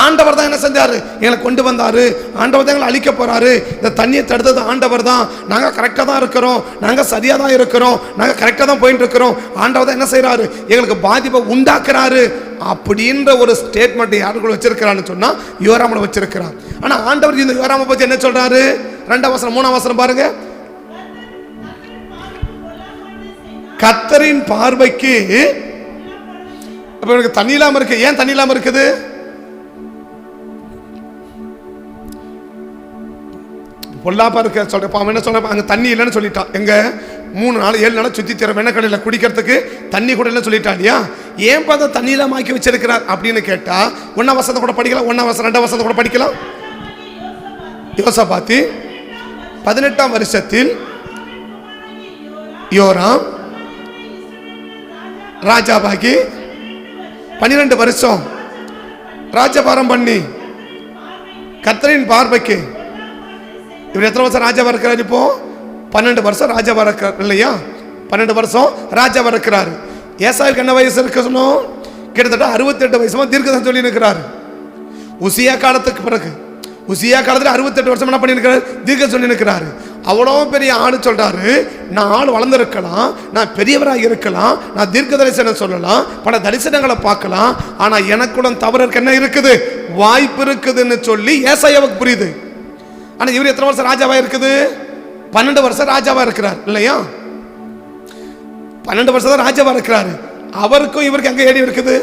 ஆண்டவர் தான் என்ன செஞ்சாரு? எங்களை கொண்டு வந்தாரு, ஆண்டவர் தான் எங்களை அழிக்க போறாரு, இந்த தண்ணியை தடுத்தது ஆண்டவர் தான், நாங்க கரெக்டா தான் இருக்கிறோம், நாங்க சரியா தான் இருக்கிறோம், நாங்க கரெக்டா தான் போயிட்டு இருக்கிறோம், ஆண்டவர் தான் என்ன செய்யறாரு, எங்களுக்கு பாதிப்பை உண்டாக்குறாரு அப்படின்ற ஒரு ஸ்டேட்மெண்ட் யாருக்குள்ள வச்சிருக்கிறான்னு சொன்னா யோராமல வச்சிருக்கிறார். ஆனா ஆண்டவர் இந்த யோராம பத்தி என்ன சொல்றாரு? 2ஆம் வசனம் 3ஆம் வசனம் பாருங்க. கர்த்தரின் பார்வைக்கு அப்ப தண்ணி இல்லாம இருக்கு. ஏன் தண்ணி இல்லாம இருக்குது? பொல்லாப்பா இருக்க சொல்றப்ப அவன் என்ன சொல்ற, அங்க தண்ணி இல்லைன்னு சொல்லிட்டான். எங்க 3 நாள் 7 நாள் சுத்தி தர வெண்ணக்கடையில் குடிக்கிறதுக்கு தண்ணி கூட இல்லை சொல்லிட்டான் இல்லையா? ஏன் பார்த்தா தண்ணி இல்லாம ஆக்கி வச்சிருக்கிறார் அப்படின்னு கேட்டா 1ஆம் வசனத்தை கூட படிக்கலாம், 1ஆம் வசனம் 2ஆம் வசனத்தை கூட படிக்கலாம். யோசபாத்தி 18ஆம் வருஷத்தில் யோராம் ராஜாவாகி 12 வருஷம் ராஜபாரம் பண்ணி கர்த்தரின் பார்வைக்கு இவர் எத்தனை வருஷம் ராஜாவா இருக்கிறார்? இப்போ 12 வருஷம் ராஜாவா இருக்கிறார் இல்லையா? 12 வருஷம் ராஜாவா இருக்கிறாரு. ஏசாயாவுக்கு என்ன வயசு இருக்கணும்? கிட்டத்தட்ட 68 வயசுமா தீர்க்கதரிசனம் சொல்லி இருக்கிறாரு. உசியா காலத்துக்கு பிறகு, உசியா காலத்துல 68 வருஷம் என்ன பண்ணிருக்கிறாரு? தீர்க்கதரிசனம் சொல்லி இருக்கிறாரு. அவ்வளோ பெரிய ஆளு சொல்றாரு, நான் ஆள் வளர்ந்துருக்கலாம், நான் பெரியவராக இருக்கலாம், நான் தீர்க்க தரிசனம் சொல்லலாம், பல தரிசனங்களை பார்க்கலாம், ஆனா எனக்குள்ள தவறு என்ன இருக்குது, வாய்ப்பு இருக்குதுன்னு சொல்லி ஏசாயாவுக்கு புரியுது. ஆனா இவர் எத்தனை வருஷம் ராஜாவா இருக்குது? 12 வருஷம் ராஜாவா இருக்கிறார் இல்லையா? 12 வருஷம் தான் ராஜாவா இருக்கிறாரு. அவருக்கும் இவருக்கு எங்க ஏடி இருக்குது?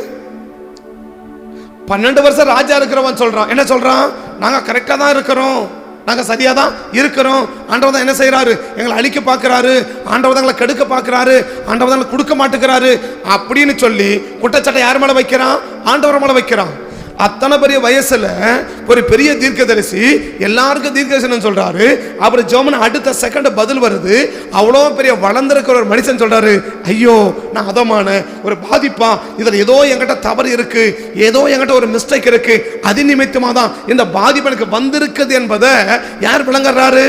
12 வருஷம் ராஜா இருக்கிறவன் சொல்றான், என்ன சொல்றான்? நாங்க கரெக்டா தான் இருக்கிறோம், நாங்க சரியா தான் இருக்கிறோம், ஆண்டவர் தான் என்ன செய்யறாரு, எங்களை அழிக்க பார்க்கிறாரு, ஆண்டவர் தான் எங்களை கெடுக்க பார்க்கிறாரு, ஆண்டவர் தான் கொடுக்க மாட்டேங்கிறாரு அப்படின்னு சொல்லி குற்றச்சாட்டை யார் மேல வைக்கிறான்? ஆண்டவர் மேல வைக்கிறான். அத்தனை பெரிய வயசுல ஒரு பெரிய தீர்க்கதரிசி எல்லாருக்கும் தீர்க்கதரிசனம் சொல்றாரு. அவர் ஜெபம் அடுத்த செகண்ட் பதில் வருது. அவ்வளோ பெரிய வளர்ந்திருக்கிற ஒரு மனுஷன் சொல்றாரு, ஐயோ, நான் அதமான ஒரு பாதிப்பா, இதுல ஏதோ என்கிட்ட தவறு இருக்கு, ஏதோ என்கிட்ட ஒரு மிஸ்டேக் இருக்கு, அது நிமித்தமா தான் இந்த பாதிப்பு எனக்கு வந்திருக்குது என்பதை யார் விளங்குறாரு?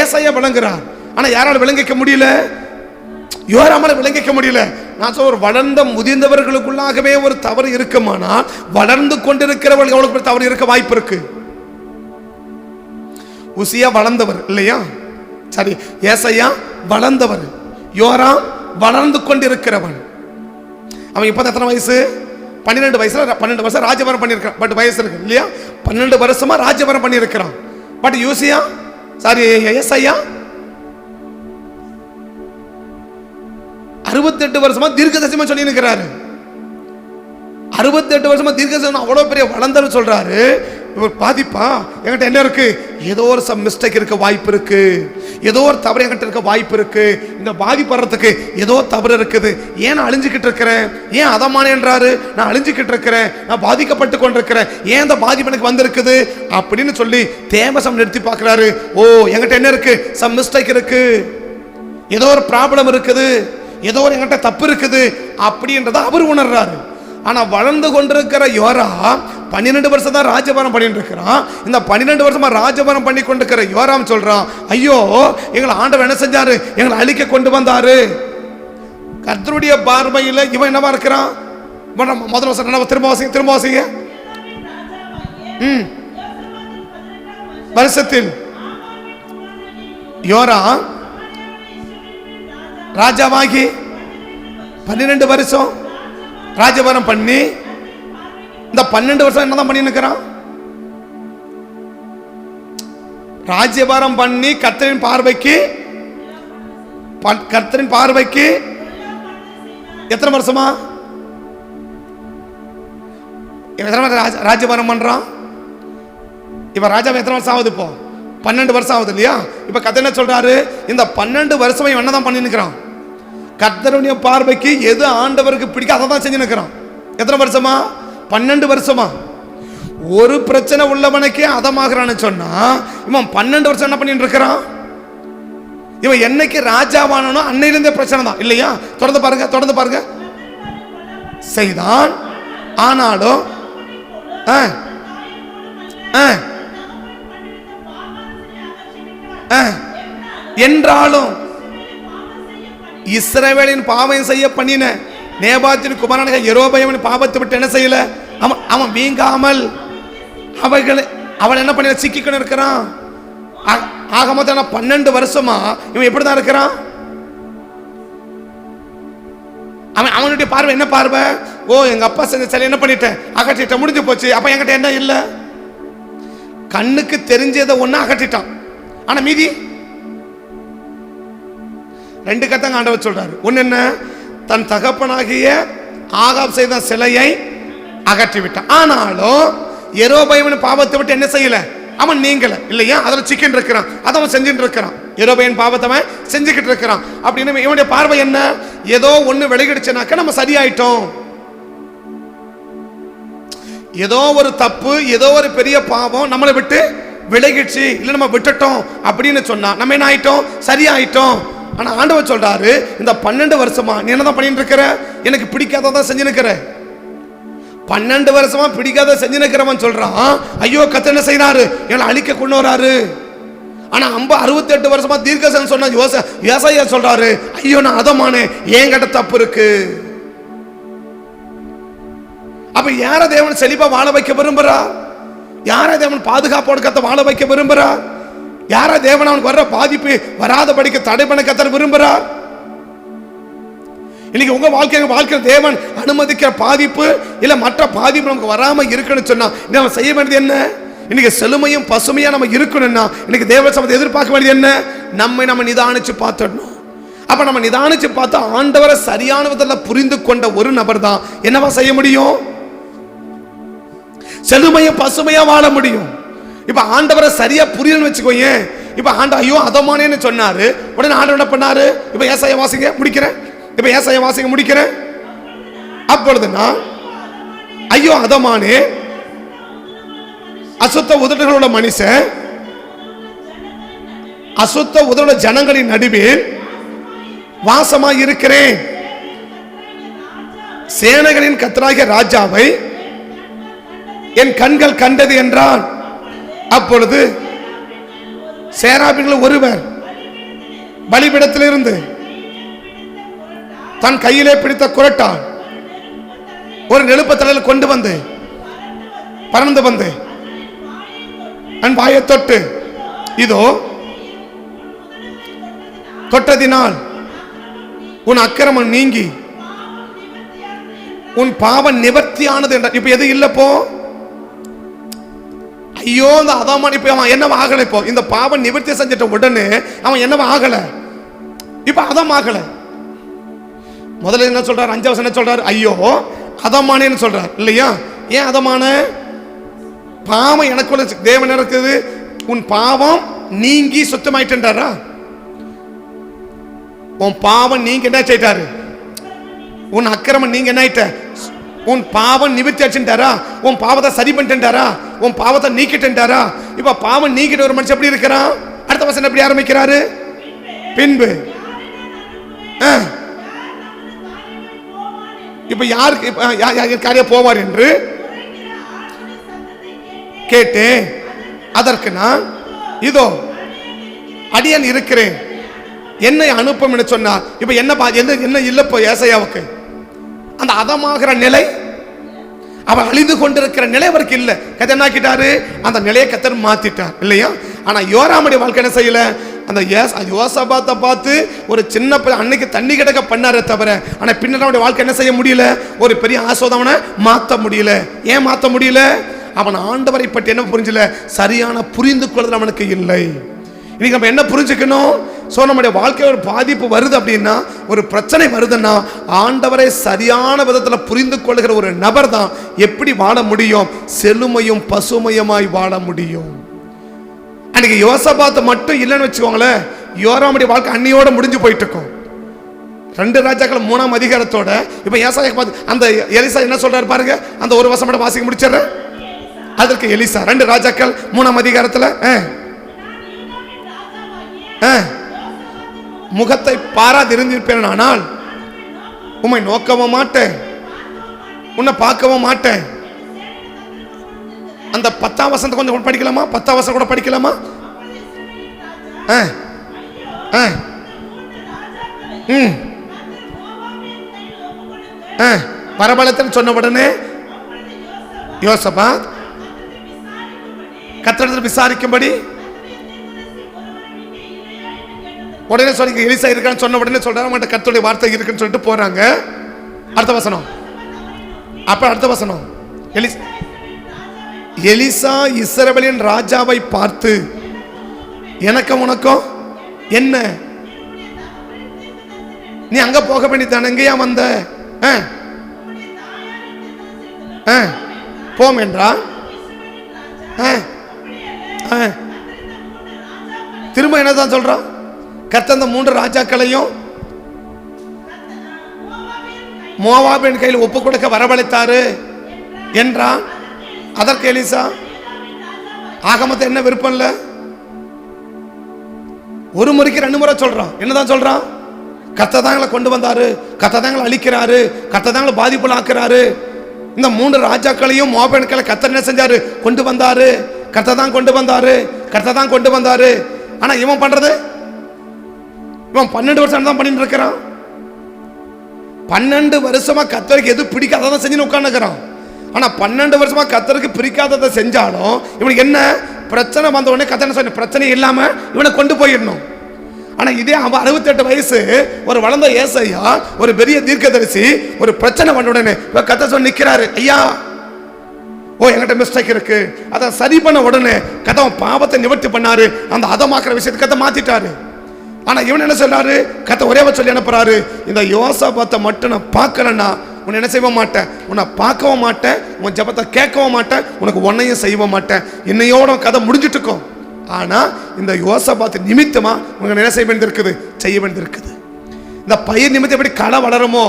ஏசாயா விளங்குறார். ஆனா யாரால விளங்கிக்க முடியல? யோராமால விளங்கிக்க முடியல. நான் சொல்ல, ஒரு வளர்ந்த முதிர்ந்தவர்களுக்குள்ளாகவே ஒரு தவறு இருக்குமானால் வளர்ந்து கொண்டிருக்கிறவர்கள் எவ்வளவு தவறு இருக்க வாய்ப்பு இருக்கு. உசியா வளர்ந்தவர் இல்லையா? சரி, ஏசாயா வளர்ந்தவர், யோராம் வளர்ந்து கொண்டிருக்கிறவன். அவன் இப்ப எத்தனை வயசு? 12 வயசுல 12 வருஷம் ராஜபாரம் பண்ணியிருக்கான். பட் வயசு இருக்கு இல்லையா? 12 வருஷமா ராஜபாரம் பண்ணியிருக்கிறான். பட் யூசியா சாரி ஏசாயா 68 வருஷமா தீர்க்கதரிசனம் சொல்லி இருக்கிறாரு. 68 வருஷமா தீர்க்கதரிசனம் அவ்வளவு பெரிய வளர்ந்தவர் சொல்றாரு, இவர் பாதிப்பா என்கிட்ட என்ன இருக்கு, ஏதோ ஒரு சம் மிஸ்டேக் இருக்க வாய்ப்பு இருக்கு, ஏதோ ஒரு தவறு என்கிட்ட இருக்க வாய்ப்பு இருக்கு, இந்த பாதிப்பு வர்றதுக்கு ஏதோ தவறு இருக்குது, ஏன் நான் அழிஞ்சுக்கிட்டு இருக்கிறேன், ஏன் அதமானேன்றாரு, நான் அழிஞ்சுக்கிட்டு இருக்கிறேன், நான் பாதிக்கப்பட்டு கொண்டிருக்கிறேன், ஏன் இந்த பாதிப்பு எனக்கு வந்திருக்குது அப்படின்னு சொல்லி தேமசம் நிறுத்தி பார்க்கிறாரு. ஓ, என்கிட்ட என்ன இருக்கு, சம் மிஸ்டேக் இருக்கு, ஏதோ ஒரு ப்ராப்ளம் இருக்குது, ஏதோ ஒரு என்கிட்ட தப்பு இருக்குது அப்படின்றத அவர் உணர்றாரு. ஆனா வளர்ந்து கொண்டிருக்கிற யோராம் 12 வருஷம் தான் ராஜபாரம் பண்ணிட்டு இருக்கிறான். இந்த 12 வருஷமா ராஜபாரம் பண்ணி கொண்டிருக்கிற யோராம் சொல்றான், ஐயோ, எங்களை ஆண்டவர் என்ன செஞ்சாரு, எங்களை அழிக்க கொண்டு வந்தாரு. கர்த்தருடைய பார்வையில் இவன் என்னவா இருக்கிறான்? முதல் வருஷம் திரும்ப வாசிங்க. வருஷத்தில் யோராம் ராஜாவாகி 12 வருஷம் ராஜபாரம் பண்ணி, இந்த 12 வருஷம் என்னதான் பண்ணி இருக்கிறான்? ராஜ்யபாரம் பண்ணி கர்த்தரின் பார்வைக்கு எத்தனை வருஷமா ராஜ்யபாரம் பண்றான்? இப்ப ராஜாவை எத்தனை வருஷம் ஆகுது? இப்போ 12 வருஷம் ஆகுது இல்லையா? இப்ப கர்த்தர் என்ன சொல்றாரு? இந்த 12 வருஷம் என்னதான் பண்ணி நிற்கிறான்? கர்த்தருடைய பார்வைக்கு எது ஆண்டவருக்கு பிடிக்க அதை தான் செஞ்சு நிற்கிறான். எத்தனை வருஷமா? 12 வருஷமா. ஒரு பிரச்சனை உள்ளவனுக்கே அதமாகறான்னு சொன்னா இவன் 12 வருஷம் என்ன பண்ணிட்டு இருக்கிறான்? இவன் என்னைக்கு ராஜாவானோ அன்னையிலிருந்தே பிரச்சனை தான் இல்லையா? தொடர்ந்து பாருங்க. செய்தான், ஆனாலும் என்றாலும் இஸ்ரவேலின் பாவம் செய்ய பண்ணின நேபாத்தின் குமாரனாகிய யெரொபெயாமின் பாவத்தை விட்டு என்ன செய்யல? அவன் வீங்காமல் அவன் என்ன பண்ண சிக்கிக்கணும் இருக்கிறான். ஆக மொத்தம் 12 வருஷமா இவன் எப்படிதான் இருக்கிறான்? அவனுடைய பார்வை என்ன பார்வை? ஓ, எங்க அப்பா செஞ்ச சிலை என்ன பண்ணிட்டேன், அகற்றிட்டேன், முடிஞ்சு போச்சு. அப்ப என்கிட்ட என்ன இல்ல? கண்ணுக்கு தெரிஞ்சதை ஒண்ணு அகற்றிட்டான். ஆனா மீதி 2 கத்தங்க ஆண்டவர் சொல்றாரு. ஒன்னு என்ன? தன் தகப்பனாகிய ஆகாப் செய்த சிலையை அகற்றி விட்டான். ஆனாலும் யெரொபெயாமின் பாவத்தை விட்டு என்ன செய்யல? அவன் நீங்கல இல்லையா? அதுல சிக்கிட்டு இருக்கிறான், அதை அவன் செஞ்சுட்டு இருக்கிறான். யெரொபெயாமின் பாவத்தை அவன் செஞ்சுக்கிட்டு இருக்கிறான். அப்படின்னு இவனுடைய பார்வை என்ன? ஏதோ ஒண்ணு விலகிடுச்சுனாக்க நம்ம சரியாயிட்டோம். ஏதோ ஒரு தப்பு, ஏதோ ஒரு பெரிய பாவம் நம்மளை விட்டு விலகிடுச்சு, இல்ல நம்ம விட்டுட்டோம் அப்படின்னு சொன்னா நம்ம என்ன ஆயிட்டோம்? சரியாயிட்டோம். ஆனா ஆண்டவர் சொல்றாரு, இந்த 12 வருஷமா நீ என்னதான் பண்ணிட்டு இருக்கிற? எனக்கு பிடிக்காததான் செஞ்சு நிக்கிற. 12 வருஷமா பிடிக்காத செஞ்சு நிக்கிறவன் சொல்றான், ஐயோ கர்த்தர் என்ன செய்யறாரு? எங்களை அழிக்க கொண்டு வராரு. ஆனா 68 வருஷமா தீர்க்கதரிசனம் சொன்ன ஏசாயா சொல்றாரு, ஐயோ நான் அதமானே, என்கிட்ட தப்பு இருக்கு. அப்ப யார தேவன் செழிப்பா வாழ வைக்க விரும்புறா? யார தேவன் பாதுகாப்போடு கத்த வாழ வைக்க விரும்புறா? யார தேவன் அவனுக்கு வர்ற பாதிப்பு வராத படிக்க தடை பண்ண கத்த விரும்புறார்? இன்னைக்கு உங்க வாழ்க்கையில் தேவன் அனுமதிக்கிற பாதிப்பு இல்ல மற்ற பாதிப்பு நமக்கு வராம இருக்குன்னு சொன்னா நம்ம செய்ய வேண்டியது என்ன? இன்னைக்கு செழுமையும் பசுமையா நம்ம இருக்கணும்னா இன்னைக்கு தேவ சமூகத்தை எதிர்பார்க்க வேண்டியது என்ன? நம்ம நிதானிச்சு பார்த்துடணும். அப்ப நம்ம நிதானிச்சு பார்த்தா ஆண்டவரை சரியான விதத்தில் புரிந்து கொண்ட ஒரு நபர் தான் என்னவா செய்ய முடியும்? செழுமையும் பசுமையா வாழ முடியும். இப்ப ஆண்டவரை சரியா புரியணும்னு வச்சுக்கோங்க. இப்ப ஐயோ அதமானேன்னு சொன்னாரு, உடனே ஆண்டவர் என்ன பண்ணாரு? இப்ப ஏசாயா வாசிங்க முடிக்கிறேன். அப்பொழுது நான் ஐயோ அதமானே, அசுத்த உதடுகளோட மனுஷன், அசுத்த உதட ஜனங்களின் நடுவில் வாசமாய் இருக்கிறேன். சேனைகளின் கர்த்தராகிய ராஜாவை என் கண்கள் கண்டது என்றான். அப்பொழுது சேராபீன்களில் ஒருவர் பலிபீடத்திலிருந்து தன் கையிலே பிடித்த குரட்டான் ஒரு நெருப்பத்தலையில் கொண்டு வந்து பறந்து வந்து என் வாயை தொட்டு, இதோ தொட்டதினால் உன் அக்கிரமம் நீங்கி உன் பாவம் நிவர்த்தியானது என்றார். இப்ப எது இல்லப்போ? ஐயோ இந்த அதாமன் இப்ப அவன் என்னவா ஆகல? இப்போ இந்த பாவம் நிவர்த்தி செஞ்சிட்ட உடனே அவன் என்னவா ஆகல? இப்ப அதம் ஆகல. முதல்ல என்ன சொல்றாரு? 5 வசனம் என்ன சொல்றாரு? ஐயோ அதமானேன்னு சொல்றாரு இல்லையா? ஏன் அதமான? பாவம் எனக்குள்ள தேவன் இருக்குது, உன் பாவம் நீங்கி சுத்தமாயிட்டாரா? உன் பாவம் நீங்க என்ன செய்தாரு? உன் அக்கிரமம் நீங்க என்ன ஆயிட்ட? உன் பாவம் நிவர்த்தி அடிச்சுட்டாரா? உன் பாவத்தை சரி பண்ணிட்டாரா? உன் பாவத்தை நீக்கிட்டாரா? இப்ப பாவம் நீக்கிட்ட ஒரு மனுஷன் எப்படி இருக்கிறான்? அடுத்த வசனம் எப்படி ஆரம்பிக்கிறாரு? பின்பு இப்ப யாருக்கு காரிய போவார் என்று கேட்டேன். அதற்கு நான் இதோ அடியன் இருக்கிறேன், என்னை அனுப்பும் என்று சொன்னார். இப்ப என்ன இல்ல இப்போ ஏசாயாவுக்கு அந்த அதமாகிற நிலை, அவர் அழிந்து கொண்டிருக்கிற நிலை அவருக்கு இல்ல. கதை என்ன ஆக்கிட்டாரு? அந்த நிலையை கர்த்தர் மாத்திட்டார் இல்லையா? ஆனா யோராமுடைய வாழ்க்கை என்ன செய்யல? அந்த யோசபாத்தை பார்த்து ஒரு சின்ன அன்னைக்கு தண்ணி கிடக்க பண்ணாரே தவிர, ஆனா பின்னாடி வாழ்க்கை என்ன செய்ய முடியல? ஒரு பெரிய ஆசோதவனை மாத்த முடியல. ஏன் மாத்த முடியல? அவன் ஆண்டவரை பற்றி என்ன புரிஞ்சல? சரியான புரிந்து கொள்ளுதல் அவனுக்கு இல்லை. இன்னைக்கு நம்ம என்ன புரிஞ்சுக்கணும்? நம்முடைய வாழ்க்கையில் ஒரு பாதிப்பு வருது அப்படின்னா, ஒரு பிரச்சனை வருதுன்னா, ஆண்டவரை சரியான விதத்தில் புரிந்து கொள்ளுகிற ஒரு நபர் தான் எப்படி வாழ முடியும்? செழுமையும் பசுமையுமாய் வாழ முடியும். அன்னைக்கு யோசபாத் மட்டும் இல்லைன்னு வச்சுக்கோங்களேன், யோராமுடைய வாழ்க்கை அன்னியோட முடிஞ்சு போயிட்டு இருக்கும். 2 ராஜாக்கள் 3ஆம் அதிகாரத்தோட இப்ப ஏசாயா பார்த்து அந்த எலிசா என்ன சொல்றாரு பாருங்க. அந்த ஒரு வசனம் மட்டும் வாசிக்க முடிச்சிடுறேன். அதற்கு எலிசா 2 ராஜாக்கள் 3ஆம் அதிகாரத்துல முகத்தை பாராதிருந்திருப்பேன், ஆனால் உம்மை நோக்கவும் மாட்டேன், உன்னை பார்க்கவும் மாட்டேன். அந்த 10ஆம் வசனத்தை கொஞ்சம் படிக்கலாமா? 10ஆம் வசனம் கூட படிக்கலாமா? வரபலத்தில் சொன்ன உடனே யோசபாத் கர்த்தரிடத்தில் விசாரிக்கும்படி உடனே சொல்லி எலிசா இருக்கான்னு சொன்ன உடனே சொல்றாங்க, அவங்கள்ட்ட கர்த்தருடைய வார்த்தை இருக்குன்னு சொல்லிட்டு போறாங்க. அடுத்த வசனம். அப்ப அடுத்த வசனம், எலிசா இஸ்ரவேலின் ராஜாவை பார்த்து, எனக்கும் உனக்கும் என்ன? நீ அங்க போக வேண்டியதானே, எங்கேயா வந்த? போம் என்றான். திரும்ப என்னதான் சொல்றான்? கர்த்தர் அந்த 3 ராஜாக்களையும் மோவாபின் கையில் ஒப்பு கொடுக்க வரவழைத்தாரு என்றான். அதற்கு எலிசா, ஆகமத்தை என்ன விருப்பம் இல்ல, ஒரு முறைக்கு 2 முறை சொல்றான். என்னதான் சொல்றான்? கர்த்தர் தான் எங்களை கொண்டு வந்தாரு, கர்த்தர் தான் எங்களை அழிக்கிறாரு, கர்த்தர் தான் எங்களை பாதிப்புல ஆக்குறாரு. இந்த 3 ராஜாக்களையும் மோவாபின் கையில் கர்த்தர் என்ன செஞ்சாரு? கொண்டு வந்தாரு. கர்த்தர் தான் கொண்டு வந்தாரு, கர்த்தர் தான் கொண்டு வந்தாரு. ஆனா இவன் பண்றது, இவன் 12 வருஷம் தான் பண்ணிட்டு இருக்கிறான். 12 வருஷமா கர்த்தருக்கு எது பிடிக்காததான் செஞ்சு உட்காந்துக்கிறான். ஆனா 12 வருஷமா கர்த்தருக்கு பிடிக்காததை செஞ்சாலும் இவனுக்கு என்ன பிரச்சனை வந்த உடனே கர்த்தர் சொன்ன பிரச்சனை இல்லாம இவனை கொண்டு போயிடணும். ஆனா இதே அவன் 68 வயசு ஒரு வளர்ந்த ஏசாயா, ஒரு பெரிய தீர்க்கதரிசி, ஒரு பிரச்சனை வந்த உடனே கர்த்தர் சொல்லி நிக்கிறாரு, ஐயா என்கிட்ட மிஸ்டேக் இருக்கு, அதை சரி பண்ண உடனே கர்த்தர் பாவத்தை நிவர்த்தி பண்ணாரு. அந்த அதமாக்குற விஷயத்தை கர்த்தர் மாத்திட்டாரு. ஆனா இவன் என்ன சொல்றாரு? கர்த்தர் ஒரே சொல்லி அனுப்புறாரு, இந்த யோசபாத்தை மட்டும் நான் பார்க்கலன்னா உன்னை என்ன செய்ய மாட்டேன், உன்னை பார்க்கவும் மாட்டேன், உன் ஜெபத்தை கேட்கவும் மாட்டேன், உனக்கு ஒன்னையும் செய்ய மாட்டேன். இன்னையோட கதை முடிஞ்சிட்டு இருக்கும். ஆனா இந்த யோசபாத்து நிமித்தமா உனக்கு என்ன செய்ய வேண்டியிருக்குது? செய்ய வேண்டியிருக்குது. இந்த பயிர் நிமித்தம் எப்படி களை வளருமோ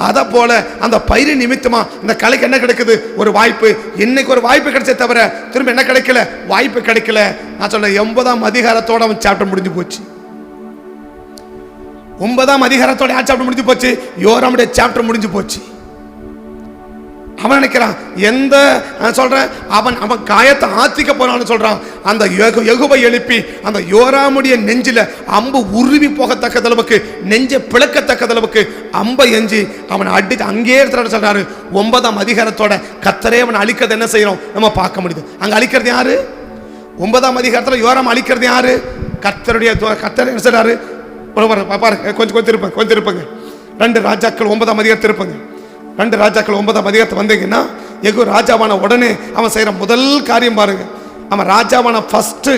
அதை போல அந்த பயிர் நிமித்தமா இந்த கலைக்கு என்ன கிடைக்குது? ஒரு வாய்ப்பு. இன்னைக்கு ஒரு வாய்ப்பு கிடைச்சே தவிர திரும்ப என்ன கிடைக்கல? வாய்ப்பு கிடைக்கல. நான் சொல்ல 9ஆம் அதிகாரத்தோட அவன் சாப்டர் முடிஞ்சு போச்சு. 9ஆம் அதிகாரத்தோட சாப்டர் முடிஞ்சு போச்சு. யோராமுடைய சாப்டர் முடிஞ்சு போச்சு. அவன் நினைக்கிறான், எந்த சொல்றேன், அவன் காயத்தை ஆத்திக்க போறான்னு சொல்றான். அந்த யெகோவா எழுப்பி அந்த யோராமுடைய நெஞ்சில அம்பு உருவி போகத்தக்க அளவுக்கு, நெஞ்சை பிளக்கத்தக்க அளவுக்கு அம்பை எஞ்சி அவனை அடித்து அங்கே எடுத்துட்டு சொல்றாரு. 9ஆம் அதிகாரத்தோட கர்த்தரே அவனை அழிக்கிறது என்ன செய்யறோம் நம்ம பார்க்க முடியுது. அங்க அழிக்கிறது யாரு? 9ஆம் அதிகாரத்துல யோராம் அழிக்கிறது யாரு? கர்த்தருடைய கர்த்தர் என்ன சொல்றாரு பாருங்க. கொஞ்சம் இருப்பங்க 2 ராஜாக்கள் 9ஆம் அதிகாரத்தில் இருப்பங்க. 2 ராஜாக்கள் 9ஆம் அதிகாரத்தை வந்தீங்கன்னா, யெகூ ராஜாவான உடனே அவன் செய்யற முதல் காரியம் பாருங்க. அவன் ராஜாவான ஃபர்ஸ்ட்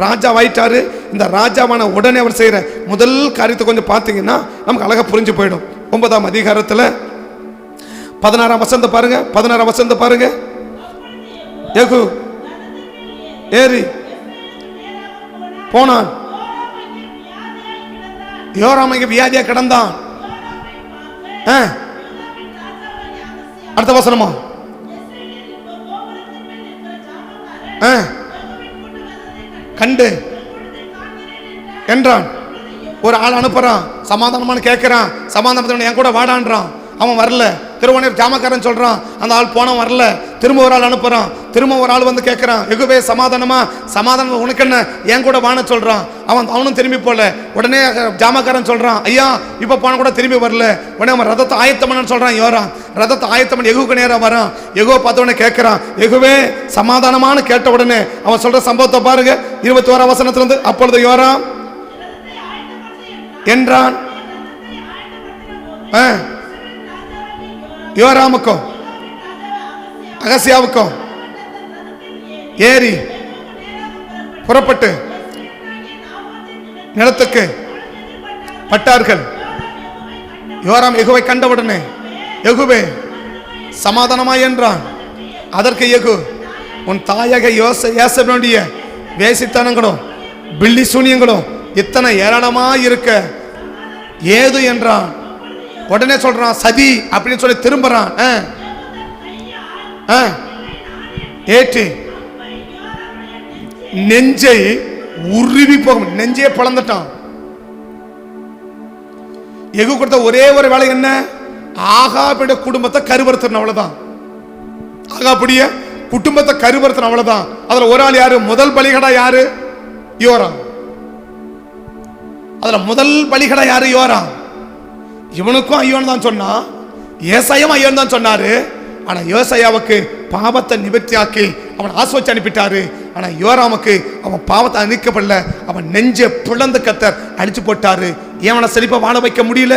ராஜாவாயிட்டாரு. இந்த ராஜாவான உடனே அவர் செய்யற முதல் காரியத்தை கொஞ்சம் பார்த்தீங்கன்னா நமக்கு அழகா புரிஞ்சு போயிடும். 9ஆம் அதிகாரத்துல 16ஆம் வசனத்தை பாருங்க. 16ஆம் வசனத்தை பாருங்க. யெகூ ஏறி போனான். யோராம் இங்க வியாதியா கிடந்தான். அடுத்த வசனமா கண்டு என்றான். ஒரு ஆள் அனுப்புறான், சமாதானமான கேட்கிறான், சமாதானத்தோட என் கூட வாடான்றான். அவன் வரல. திருவண்ணூர் ஜாமக்காரன் சொல்றான், அந்த ஆள் போன வரல. திரும்ப ஒரு ஆள் அனுப்புறான். திரும்ப ஒரு ஆள் வந்து கேட்கறான், எகுவே சமாதானமா? சமாதானம் உனக்கு என்ன, என் கூட வான சொல்றான். அவனும் திரும்பி போல. உடனே ஜாமக்காரன் சொல்றான், ஐயா இப்ப போன கூட திரும்பி வரல. உடனே அவன் ரதத்தை ஆயத்தமன்னு சொல்றான். யோராம் ரதத்தை ஆயத்தமன் எகுவுக்கு நேரம் வரான். எகுவை பார்த்த உடனே கேட்கறான், எகுவே சமாதானமானு கேட்ட உடனே அவன் சொல்ற சம்பவத்தை பாருங்க 21 வசனத்திலிருந்து. அப்பொழுது யோராம் என்றான். யோராமுக்கும் அகசியாவுக்கும் ஏறி புறப்பட்டு நிலத்துக்கு பட்டார்கள். யோராம் எகுவை கண்டவுடனே, எகுவே சமாதானமாய் என்றான். அதற்கு எகு, உன் தாயக யோசேபனுடைய வேசித்தனங்களும் பில்லி சூனியங்களும் இத்தனை ஏராளமாய் இருக்க ஏது என்றான். உடனே சொல்றான் சதி அப்படின்னு சொல்லி திரும்புறான். ஏற்றி நெஞ்சை உருவி போகும், நெஞ்சையே பிளந்துட்டான். எகு கொடுத்த ஒரே ஒரு வேலை என்ன, ஆகாபுடைய குடும்பத்தை கருவறுத்தணும், அவ்வளவுதான். ஆகாபுடைய குடும்பத்தை கருவறுத்தணும், அவ்வளவுதான். அதுல ஒரு ஆள் யாரு, முதல் பலிகடா யாரு, யோராம். அதுல முதல் பலிகடா யாரு, யோராம். இவனுக்கும் ஐயோன்னு தான் சொன்னா, ஏசாயும் ஐயோன்னு தான் சொன்னாரு. ஆனா யோசாயாவுக்கு பாவத்தை நிவர்த்தியாக்கி அவன் ஆஸ்வச்சு அனுப்பிட்டாரு. ஆனா யோராமுக்கு அவன் பாவத்தை அனுக்கப்படல, அவன் நெஞ்ச பிளந்து கத்தர் அடிச்சு போட்டாரு. ஏன் செழிப்பா வாழ வைக்க முடியல?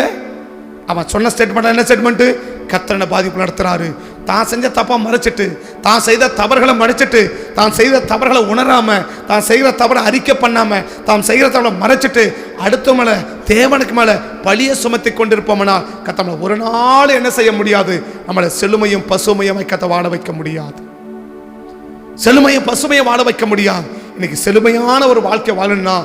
அவன் சொன்ன ஸ்டேட்மெண்ட் என்ன ஸ்டேட்மெண்ட், கத்தரனை பாதிப்பு நடத்துறாரு. தான் செஞ்ச தப்பா மறைச்சிட்டு, தான் செய்த தவறுகளை மறைச்சிட்டு, தான் செய்த தவறுகளை உணராம, தான் செய்கிற தவறை அறிக்கை பண்ணாம, தான் செய்கிற தவறை மறைச்சிட்டு அடுத்த மேல தேவனுக்கு மேல பழிய சுமத்தி கொண்டிருப்போம்னா கத்த ஒரு நாள் என்ன செய்ய முடியாது, நம்மளை செழுமையும் பசுமையும் கத்த வாழ வைக்க முடியாது. செழுமையும் பசுமையை வாழ வைக்க முடியாது. இன்னைக்கு செழுமையான ஒரு வாழ்க்கை வாழணும்னா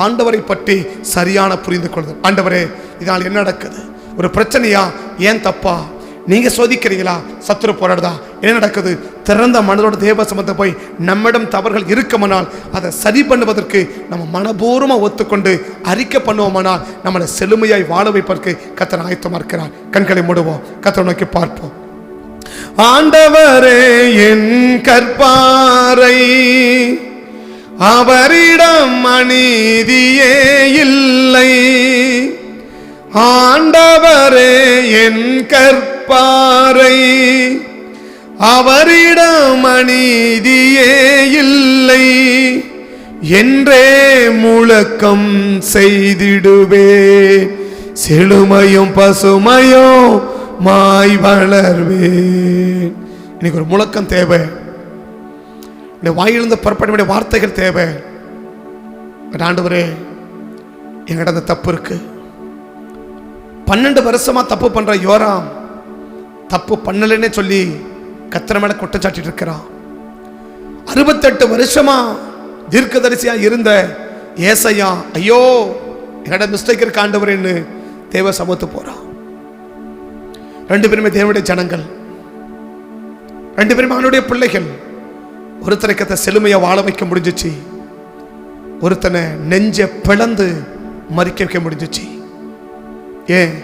ஆண்டவரை பற்றி சரியான புரிந்து கொள்ளுதல். ஆண்டவரே இதனால் என்ன நடக்குது, ஒரு பிரச்சனையா, ஏன் தப்பா, நீங்க சோதிக்கிறீங்களா, சத்துரு போராடுதா, என்ன நடக்குது, திறந்த மனதோட தேவ சம்பந்த போய் நம்மிடம் தவறுகள் இருக்குமானால் அதை சரி பண்ணுவதற்கு நம்ம மனபூர்வமாக ஒத்துக்கொண்டு அறிக்கை பண்ணுவோமானால் நம்மளை செழுமையாய் வாழ வைப்பதற்கு கர்த்தர் ஆயத்தமா இருக்கிறார். கண்களை மூடுவோம், கர்த்தரை நோக்கி பார்ப்போம். ஆண்டவரே என் கற்பாரை, அவரிடம் அநீதியே இல்லை. ஆண்டவரே என் கற்பாரை, அவரிடம் அநீதியே இல்லை என்றே முழக்கம் செய்திடுவே. செழுமையும் பசுமையும் மாய் வளர்வே. இன்னைக்கு ஒரு முழக்கம் தேவை. வாயிலிருந்து புறப்பட வார்த்தைகள் தேவை. ஆண்டவரே எங்கிட்ட அந்த தப்பு இருக்கு. 12 வருஷமா தப்பு பண்ற யோராம் தப்பு பண்ணலன்னே சொல்லி கர்த்தர் மேல குற்றம் சாட்டிட்டு இருக்கிறான். 68 வருஷமா தீர்க்கதரிசியா இருந்த ஏசாயா, ஐயோ என்னோட மிஸ்டேக் இருக்கு ஆண்டவரேன்னு தேவ சமூகத்து போறான். 2 பேருமே தேவனுடைய ஜனங்கள், 2 பேருமே அவனுடைய பிள்ளைகள். ஒருத்தனை கத்த செழுமையை வாழ வைக்க முடிஞ்சிச்சு, ஒருத்தனை நெஞ்ச பிளந்து மறிக்க வைக்க முடிஞ்சிச்சு. ஏன்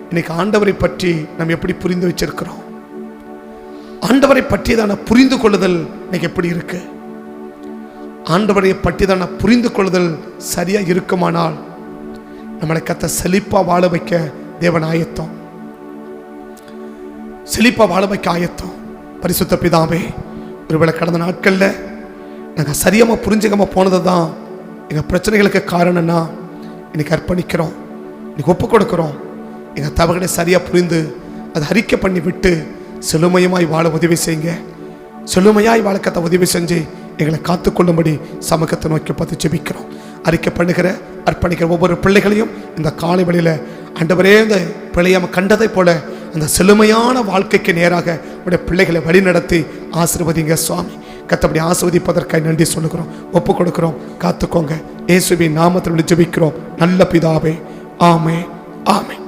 இன்னைக்கு ஆண்டவரை பற்றி நம்ம எப்படி புரிந்து வச்சிருக்கிறோம்? ஆண்டவரை பற்றிதான புரிந்து கொள்ளுதல் இன்னைக்கு எப்படி இருக்கு? ஆண்டவரை பற்றிதான புரிந்து கொள்ளுதல் சரியா இருக்குமானால் நம்மளை கத்த செழிப்பா வாழ வைக்க தேவன் ஆயத்தம், செழிப்பா வாழ வைக்க ஆயத்தம். பரிசுத்த பிதாவே, ஒருவேளை கடந்த நாட்கள்ல நாங்கள் சரியாம புரிஞ்சுக்காம போனது தான் எங்க பிரச்சனைகளுக்கு காரணம்னா இன்னைக்கு அர்ப்பணிக்கிறோம், இன்னைக்கு ஒப்பு கொடுக்கிறோம். எங்க தவறுகளை சரியா புரிந்து அதை அறிக்கை பண்ணி விட்டு செழுமையுமாய் வாழ உதவி செய்யுங்க. செழுமையாய் வாழக்கத்தை உதவி செஞ்சு எங்களை காத்துக்கொள்ளும்படி சமூகத்தை நோக்கி பார்த்து ஜெபிக்கிறோம். அறிக்கை பண்ணுகிற அர்ப்பணிக்கிற ஒவ்வொரு பிள்ளைகளையும் இந்த காலை வழியில ஆண்டவரே இந்த பிள்ளையாம கண்டதை போல அந்த செழுமையான வாழ்க்கைக்கு நேராக உடைய பிள்ளைகளை வழி நடத்தி ஆசீர்வதிங்க சுவாமி. கத்தபடி ஆசீர்வதிப்பதற்காக நன்றி சொல்லுகிறோம், ஒப்பு கொடுக்கிறோம். காத்துக்கோங்க. இயேசுவின் நாமத்தில் ஜெபிக்கிறோம் நல்ல பிதாவே. ஆமென், ஆமென்.